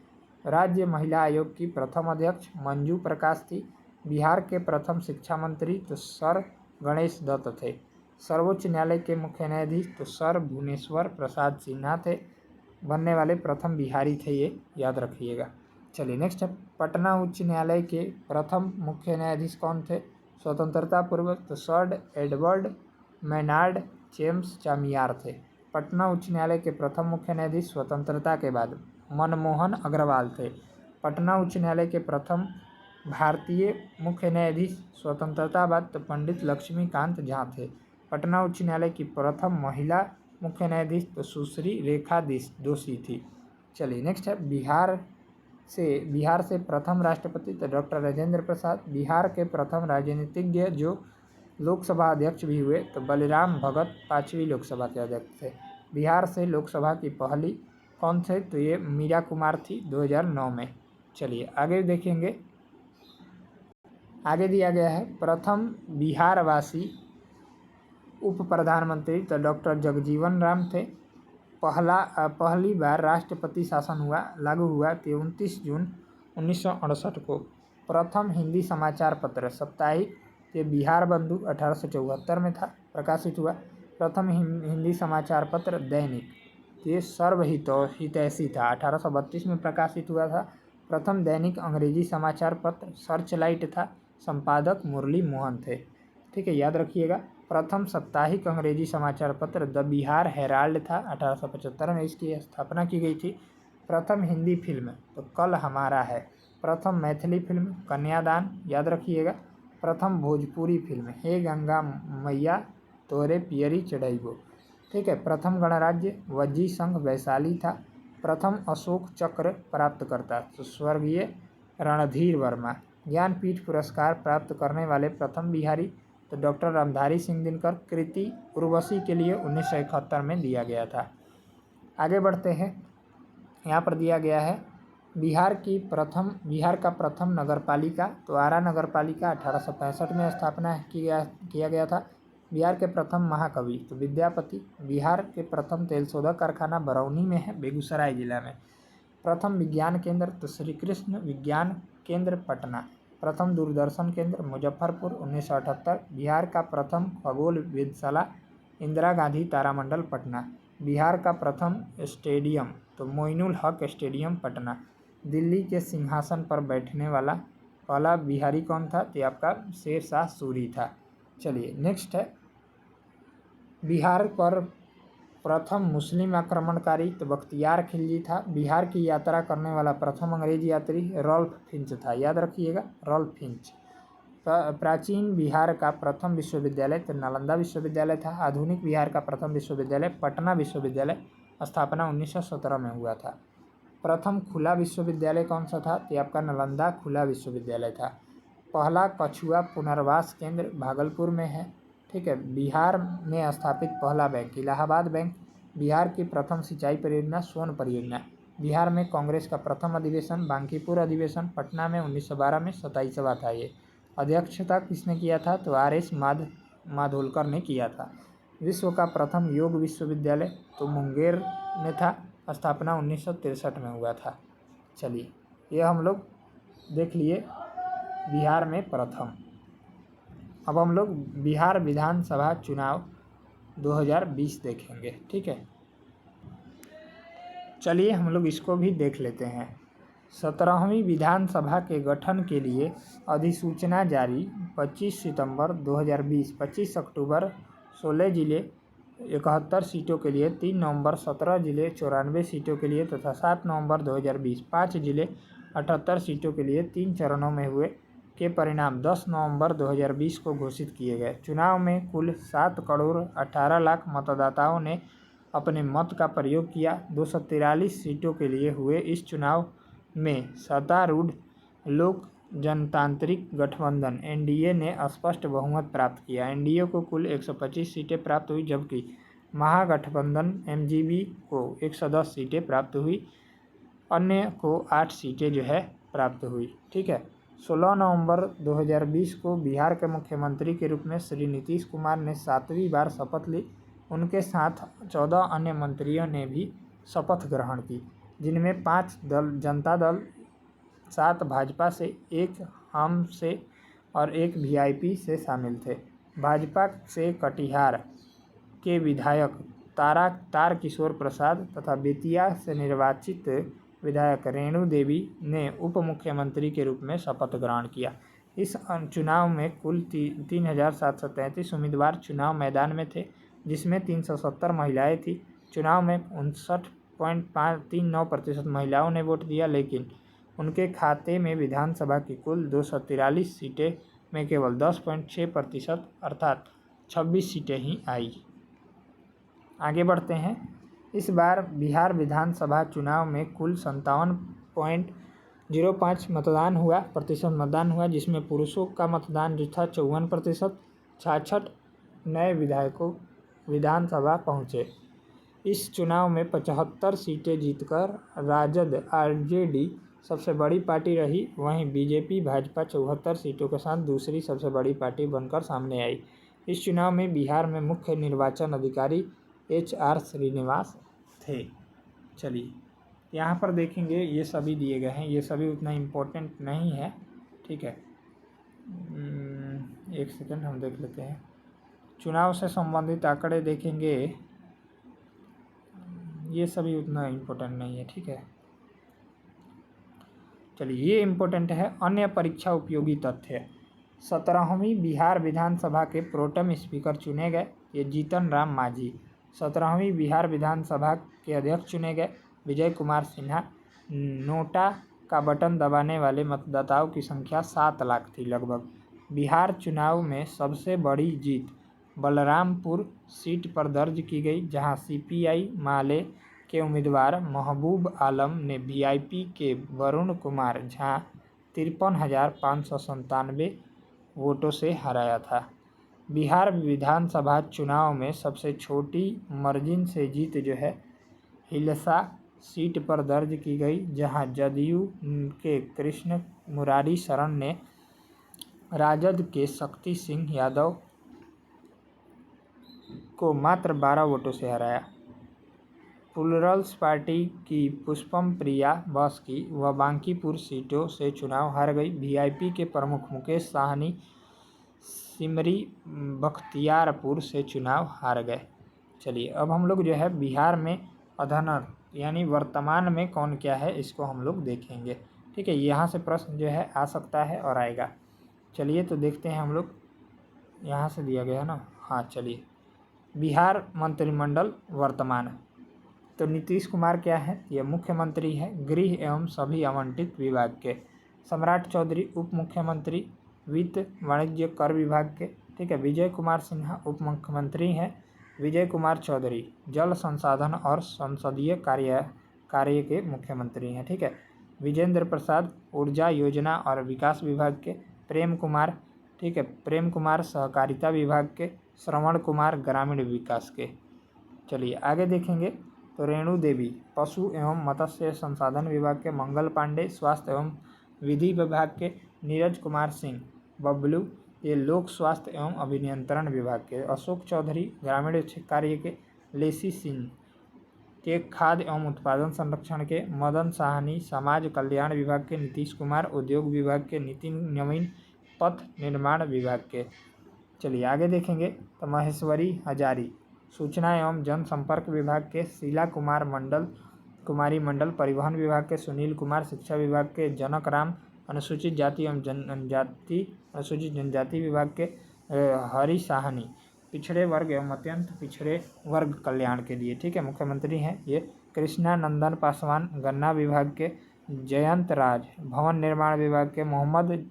राज्य महिला आयोग की प्रथम अध्यक्ष मंजू प्रकाश थी। बिहार के प्रथम शिक्षा मंत्री तो सर गणेश दत्त थे। सर्वोच्च न्यायालय के मुख्य न्यायाधीश तो सर भुवनेश्वर प्रसाद सिन्हा थे। बनने वाले प्रथम बिहारी थे ये, याद रखिएगा। चलिए नेक्स्ट है, पटना उच्च न्यायालय के प्रथम मुख्य न्यायाधीश कौन थे? स्वतंत्रता पूर्व तो सर एडवर्ड मैनार्ड चेम्स चामियार थे। पटना उच्च न्यायालय के प्रथम मुख्य न्यायाधीश स्वतंत्रता के बाद मनमोहन अग्रवाल थे। पटना उच्च न्यायालय के प्रथम भारतीय मुख्य न्यायाधीश स्वतंत्रता बाद तो पंडित लक्ष्मीकांत झा थे। पटना उच्च न्यायालय की प्रथम महिला मुख्य न्यायाधीश तो सुश्री रेखा दोषी थी। चलिए नेक्स्ट है, बिहार से प्रथम राष्ट्रपति तो डॉक्टर राजेंद्र प्रसाद। बिहार के प्रथम राजनीतिज्ञ जो लोकसभा अध्यक्ष भी हुए तो बलिराम भगत 5वीं लोकसभा के अध्यक्ष थे। बिहार से लोकसभा की पहली कौन थे? तो ये मीरा कुमार थी 2009 में। चलिए आगे देखेंगे। आगे दिया गया है, प्रथम बिहारवासी उप प्रधानमंत्री तो डॉक्टर जगजीवन राम थे। पहली बार राष्ट्रपति शासन लागू हुआ 29 जून 1968 को। प्रथम हिंदी समाचार पत्र साप्ताहिक ये बिहार बंधु 1874 में था प्रकाशित हुआ। प्रथम हिंदी समाचार पत्र दैनिक ये सर्वहितैषी था 1832 में प्रकाशित हुआ था। प्रथम दैनिक अंग्रेजी समाचार पत्र सर्चलाइट था, संपादक मुरली मोहन थे। ठीक है, याद रखिएगा। प्रथम साप्ताहिक अंग्रेजी समाचार पत्र द बिहार हेराल्ड था 1875 में इसकी स्थापना की गई थी। प्रथम हिंदी फिल्म तो कल हमारा है। प्रथम मैथिली फिल्म कन्यादान, याद रखिएगा। प्रथम भोजपुरी फिल्म हे गंगा मैया तोरे पियरी चढ़ैबो। ठीक है, प्रथम गणराज्य वज्जी संघ वैशाली था। प्रथम अशोक चक्र प्राप्तकर्ता तो स्वर्गीय रणधीर वर्मा। ज्ञानपीठ पुरस्कार प्राप्त करने वाले प्रथम बिहारी तो डॉक्टर रामधारी सिंह दिनकर। कृति उर्वशी के लिए 1971 में दिया गया था। आगे बढ़ते हैं, यहाँ पर दिया गया है बिहार का प्रथम नगरपालिका तो आरा नगरपालिका 1865 में स्थापना किया गया था। बिहार के प्रथम महाकवि तो विद्यापति। बिहार के प्रथम तेल शोधक कारखाना बरौनी में है, बेगूसराय जिला में। प्रथम विज्ञान केंद्र तो श्री कृष्ण विज्ञान केंद्र पटना। प्रथम दूरदर्शन केंद्र मुजफ्फरपुर 1978। बिहार का प्रथम खगोल वेधशाला इंदिरा गांधी तारामंडल पटना। बिहार का प्रथम स्टेडियम तो मोइनुल हक स्टेडियम पटना। दिल्ली के सिंहासन पर बैठने वाला पहला बिहारी कौन था? तो आपका शेरशाह सूरी था। चलिए नेक्स्ट है, बिहार पर प्रथम मुस्लिम आक्रमणकारी तो बख्तियार खिलजी था। बिहार की यात्रा करने वाला प्रथम अंग्रेजी यात्री रॉल्फ फिंच था, याद रखिएगा, रॉल्फ फिंच। प्राचीन बिहार का प्रथम विश्वविद्यालय तो नालंदा विश्वविद्यालय था। आधुनिक बिहार का प्रथम विश्वविद्यालय पटना विश्वविद्यालय, स्थापना 1917 में हुआ था। प्रथम खुला विश्वविद्यालय कौन सा था, तो आपका नालंदा खुला विश्वविद्यालय था। पहला कछुआ पुनर्वास केंद्र भागलपुर में है, ठीक है। बिहार में स्थापित पहला बैंक इलाहाबाद बैंक। बिहार की प्रथम सिंचाई परियोजना सोन परियोजना। बिहार में कांग्रेस का प्रथम अधिवेशन बांकीपुर अधिवेशन पटना में 1912 में 27वां था ये। अध्यक्षता किसने किया था, तो RS माधोलकर ने किया था। विश्व का प्रथम योग विश्वविद्यालय तो मुंगेर में था, स्थापना 1963 में हुआ था। चलिए, ये हम लोग देख लिए बिहार में प्रथम। अब हम लोग बिहार विधानसभा चुनाव 2020 देखेंगे, ठीक है। चलिए हम लोग इसको भी देख लेते हैं। 17वीं विधानसभा के गठन के लिए अधिसूचना जारी 25 सितंबर 2020। 25 अक्टूबर 16 जिले 71 सीटों के लिए, 3 नवंबर 17 जिले 94 सीटों के लिए तथा 7 नवंबर 2020 5 जिले 78 सीटों के लिए 3 चरणों में हुए के परिणाम 10 नवंबर 2020 को घोषित किए गए। चुनाव में कुल 7 करोड़ 18 लाख मतदाताओं ने अपने मत का प्रयोग किया। 243 सीटों के लिए हुए इस चुनाव में सत्तारूढ़ लोक जनतांत्रिक गठबंधन NDA ने स्पष्ट बहुमत प्राप्त किया। NDA को कुल 125 सीटें प्राप्त हुई, जबकि महागठबंधन MGB को 110 सीटें प्राप्त हुई, अन्य को 8 सीटें जो है प्राप्त हुई, ठीक है। 16 नवंबर 2020 को बिहार के मुख्यमंत्री के रूप में श्री नीतीश कुमार ने 7वीं बार शपथ ली। उनके साथ 14 अन्य मंत्रियों ने भी शपथ ग्रहण की, जिनमें 5 दल जनता दल, 7 भाजपा से, 1 हम से और 1 VIP से शामिल थे। भाजपा से कटिहार के विधायक तारकिशोर प्रसाद तथा बेतिया से निर्वाचित विधायक रेणु देवी ने उप मुख्यमंत्री के रूप में शपथ ग्रहण किया। इस चुनाव में कुल 3733 उम्मीदवार चुनाव मैदान में थे, जिसमें 370 महिलाएं थी। चुनाव में 59.39% महिलाओं ने वोट दिया, लेकिन उनके खाते में विधानसभा की कुल 243 सीटें में केवल 10.6% अर्थात 26 सीटें ही आई। आगे बढ़ते हैं। इस बार बिहार विधानसभा चुनाव में कुल 57.05 मतदान हुआ, जिसमें पुरुषों का मतदान जो था 54%। 66 नए विधायकों विधानसभा पहुँचे। इस चुनाव में 75 सीटें जीतकर राजद RJD सबसे बड़ी पार्टी रही, वहीं BJP भाजपा 74 सीटों के साथ दूसरी सबसे बड़ी पार्टी बनकर सामने आई। इस चुनाव में बिहार में मुख्य निर्वाचन अधिकारी HR श्रीनिवास थे। चलिए, यहाँ पर देखेंगे ये सभी दिए गए हैं, ये सभी उतना इम्पोर्टेंट नहीं है, ठीक है। एक सेकंड हम देख लेते हैं। चुनाव से संबंधित आंकड़े देखेंगे, ये सभी उतना इम्पोर्टेंट नहीं है, ठीक है। चलिए, ये इम्पोर्टेंट है। अन्य परीक्षा उपयोगी तथ्य। 17वीं बिहार विधानसभा के प्रोटेम स्पीकर चुने गए, ये जीतन राम मांझी। 17वीं बिहार विधानसभा के अध्यक्ष चुने गए विजय कुमार सिन्हा। नोटा का बटन दबाने वाले मतदाताओं की संख्या 7 लाख थी लगभग। बिहार चुनाव में सबसे बड़ी जीत बलरामपुर सीट पर दर्ज की गई, जहां CPI माले के उम्मीदवार महबूब आलम ने VIP के वरुण कुमार झा 53,597 वोटों से हराया था। बिहार विधानसभा चुनाव में सबसे छोटी मार्जिन से जीत जो है हिलसा सीट पर दर्ज की गई, जहां जदयू के कृष्ण मुरारी शरण ने राजद के शक्ति सिंह यादव को मात्र 12 वोटों से हराया। प्लूरल्स पार्टी की पुष्पम प्रिया बास्की व बांकीपुर सीटों से चुनाव हार गई। VIP के प्रमुख मुकेश साहनी सिमरी बख्तियारपुर से चुनाव हार गए। चलिए, अब हम लोग जो है बिहार में अधुना यानी वर्तमान में कौन क्या है इसको हम लोग देखेंगे, ठीक है। यहाँ से प्रश्न जो है आ सकता है और आएगा। चलिए, तो देखते हैं हम लोग, यहाँ से दिया गया है ना, हाँ। चलिए, बिहार मंत्रिमंडल वर्तमान। तो नीतीश कुमार क्या है, ये मुख्यमंत्री है गृह एवं सभी आवंटित विभाग के। सम्राट चौधरी उप मुख्यमंत्री वित्त वाणिज्य कर विभाग के। ठीक है। विजय कुमार सिन्हा उप मुख्यमंत्री हैं। विजय कुमार चौधरी जल संसाधन और संसदीय कार्य के मुख्यमंत्री हैं। ठीक है। विजेंद्र प्रसाद ऊर्जा योजना और विकास विभाग के। प्रेम कुमार, ठीक है, प्रेम कुमार सहकारिता विभाग के। श्रवण कुमार ग्रामीण विकास के। चलिए आगे देखेंगे। तो रेणु देवी पशु एवं मत्स्य संसाधन विभाग के। मंगल पांडे स्वास्थ्य एवं विधि विभाग के। नीरज कुमार सिंह बबलू ये लोक स्वास्थ्य एवं अभिनियंत्रण विभाग के। अशोक चौधरी ग्रामीण कार्य के। लेसी सिंह के खाद्य एवं उत्पादन संरक्षण के। मदन साहनी समाज कल्याण विभाग के। नीतीश कुमार उद्योग विभाग के। नितिन नवीन पथ निर्माण विभाग के। चलिए आगे देखेंगे। तो महेश्वरी हजारी सूचना एवं जनसंपर्क विभाग के। शीला कुमारी मंडल परिवहन विभाग के। सुनील कुमार शिक्षा विभाग के। जनक राम अनुसूचित जाति एवं अनुसूचित जनजाति विभाग के। हरि साहनी पिछड़े वर्ग एवं अत्यंत पिछड़े वर्ग कल्याण के लिए, ठीक है, मुख्यमंत्री हैं ये। कृष्णा नंदन पासवान गन्ना विभाग के। जयंत राज भवन निर्माण विभाग के। मोहम्मद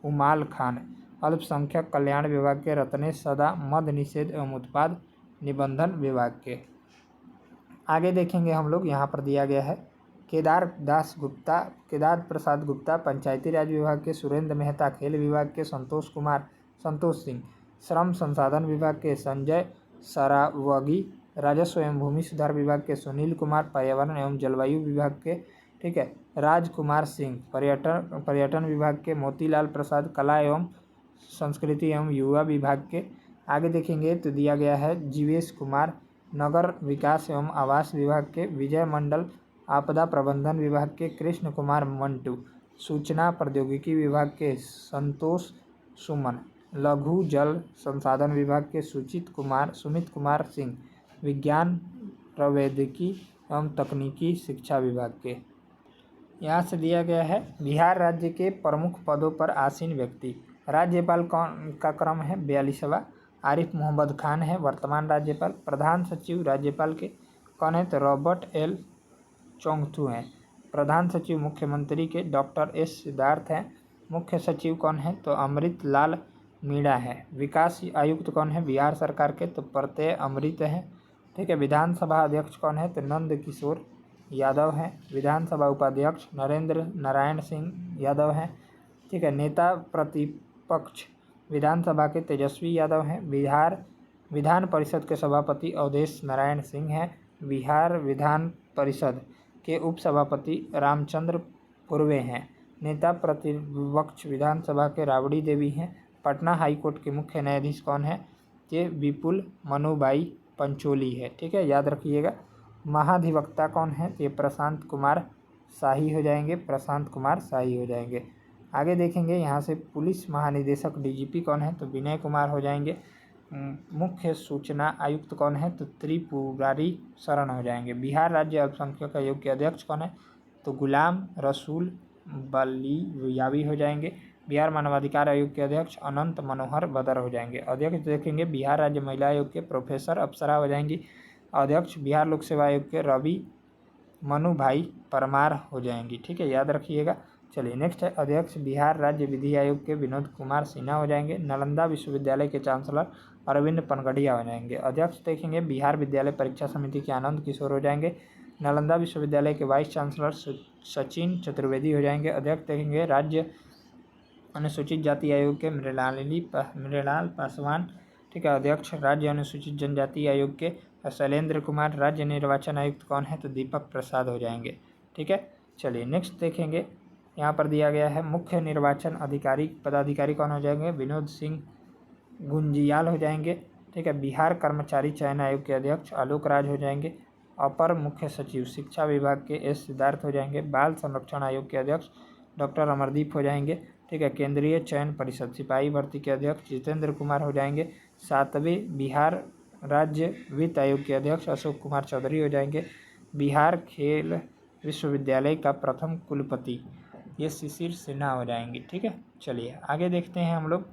उमाल खान अल्पसंख्यक कल्याण विभाग के। रत्नेश सदा मद निषेध एवं उत्पाद निबंधन विभाग के। आगे देखेंगे हम लोग, यहाँ पर दिया गया है केदार प्रसाद गुप्ता पंचायती राज विभाग के। सुरेंद्र मेहता खेल विभाग के। संतोष सिंह श्रम संसाधन विभाग के। संजय सरावगी राजस्व एवं भूमि सुधार विभाग के। सुनील कुमार पर्यावरण एवं जलवायु विभाग के, ठीक है। राजकुमार सिंह पर्यटन विभाग के। मोतीलाल प्रसाद कला एवं संस्कृति एवं युवा विभाग के। आगे देखेंगे तो दिया गया है जीवेश कुमार नगर विकास एवं आवास विभाग के। विजय मंडल आपदा प्रबंधन विभाग के। कृष्ण कुमार मंटू सूचना प्रौद्योगिकी विभाग के। संतोष सुमन लघु जल संसाधन विभाग के। सुमित कुमार सिंह विज्ञान प्रौद्योगिकी एवं तकनीकी शिक्षा विभाग के। यहाँ से दिया गया है बिहार राज्य के प्रमुख पदों पर आसीन व्यक्ति। राज्यपाल का क्रम है 42वां। आरिफ मोहम्मद खान है वर्तमान राज्यपाल। प्रधान सचिव राज्यपाल के कौन है, तो रॉबर्ट एल चोंगथू हैं। प्रधान सचिव मुख्यमंत्री के डॉक्टर एस सिद्धार्थ हैं। मुख्य सचिव कौन है, तो अमृत लाल मीणा है। विकास आयुक्त कौन है बिहार सरकार के, तो प्रत्यय अमृत हैं, ठीक है। विधानसभा अध्यक्ष कौन है, तो नंद किशोर यादव हैं। विधानसभा उपाध्यक्ष नरेंद्र नारायण सिंह यादव हैं, ठीक है। नेता प्रतिपक्ष विधानसभा के तेजस्वी यादव हैं। विधान परिषद के सभापति अवधेश नारायण सिंह हैं। बिहार विधान परिषद के उपसभापति रामचंद्र पूर्वे हैं। नेता प्रतिपक्ष विधानसभा के राबड़ी देवी हैं। पटना हाईकोर्ट के मुख्य न्यायाधीश कौन है, ये विपुल मनुबाई पंचोली है, ठीक है, याद रखिएगा। महाधिवक्ता कौन है, ये प्रशांत कुमार शाही हो जाएंगे। आगे देखेंगे यहाँ से पुलिस महानिदेशक डीजीपी कौन है, तो विनय कुमार हो जाएंगे। मुख्य सूचना आयुक्त कौन है, तो त्रिपुरारी शरण हो जाएंगे। बिहार राज्य अल्पसंख्यक आयोग के अध्यक्ष कौन है, तो गुलाम रसूल बलियावी हो जाएंगे। बिहार मानवाधिकार आयोग के अध्यक्ष अनंत मनोहर बदर हो जाएंगे। अध्यक्ष देखेंगे बिहार राज्य महिला आयोग के प्रोफेसर अप्सरा हो जाएंगी। अध्यक्ष बिहार लोक सेवा आयोग के रवि मनुभाई परमार हो जाएंगी, ठीक है, याद रखिएगा। चलिए नेक्स्ट है अध्यक्ष बिहार राज्य विधि आयोग के विनोद कुमार सिन्हा हो जाएंगे। नालंदा विश्वविद्यालय के चांसलर अरविंद पनगड़िया हो जाएंगे। अध्यक्ष देखेंगे बिहार विद्यालय परीक्षा समिति के आनंद किशोर हो जाएंगे। नालंदा विश्वविद्यालय के वाइस चांसलर सचिन चतुर्वेदी हो जाएंगे। अध्यक्ष देखेंगे राज्य अनुसूचित जाति आयोग के मृणाल पासवान, ठीक है। अध्यक्ष राज्य अनुसूचित जनजाति आयोग के शैलेंद्र कुमार। राज्य निर्वाचन आयुक्त कौन है, तो दीपक प्रसाद हो जाएंगे, ठीक है। चलिए नेक्स्ट देखेंगे, यहाँ पर दिया गया है मुख्य निर्वाचन पदाधिकारी कौन हो जाएंगे, विनोद सिंह गुंजियाल हो जाएंगे, ठीक है। बिहार कर्मचारी चयन आयोग के अध्यक्ष आलोक राज हो जाएंगे। अपर मुख्य सचिव शिक्षा विभाग के एस सिद्धार्थ हो जाएंगे। बाल संरक्षण आयोग के अध्यक्ष डॉक्टर अमरदीप हो जाएंगे, ठीक है। केंद्रीय चयन परिषद सिपाही भर्ती के अध्यक्ष जितेंद्र कुमार हो जाएंगे। 7वें बिहार राज्य वित्त आयोग के अध्यक्ष अशोक कुमार चौधरी हो जाएंगे। बिहार खेल विश्वविद्यालय का प्रथम कुलपति ये शिशिर सिन्हा हो जाएंगे, ठीक है। चलिए आगे देखते हैं हम लोग।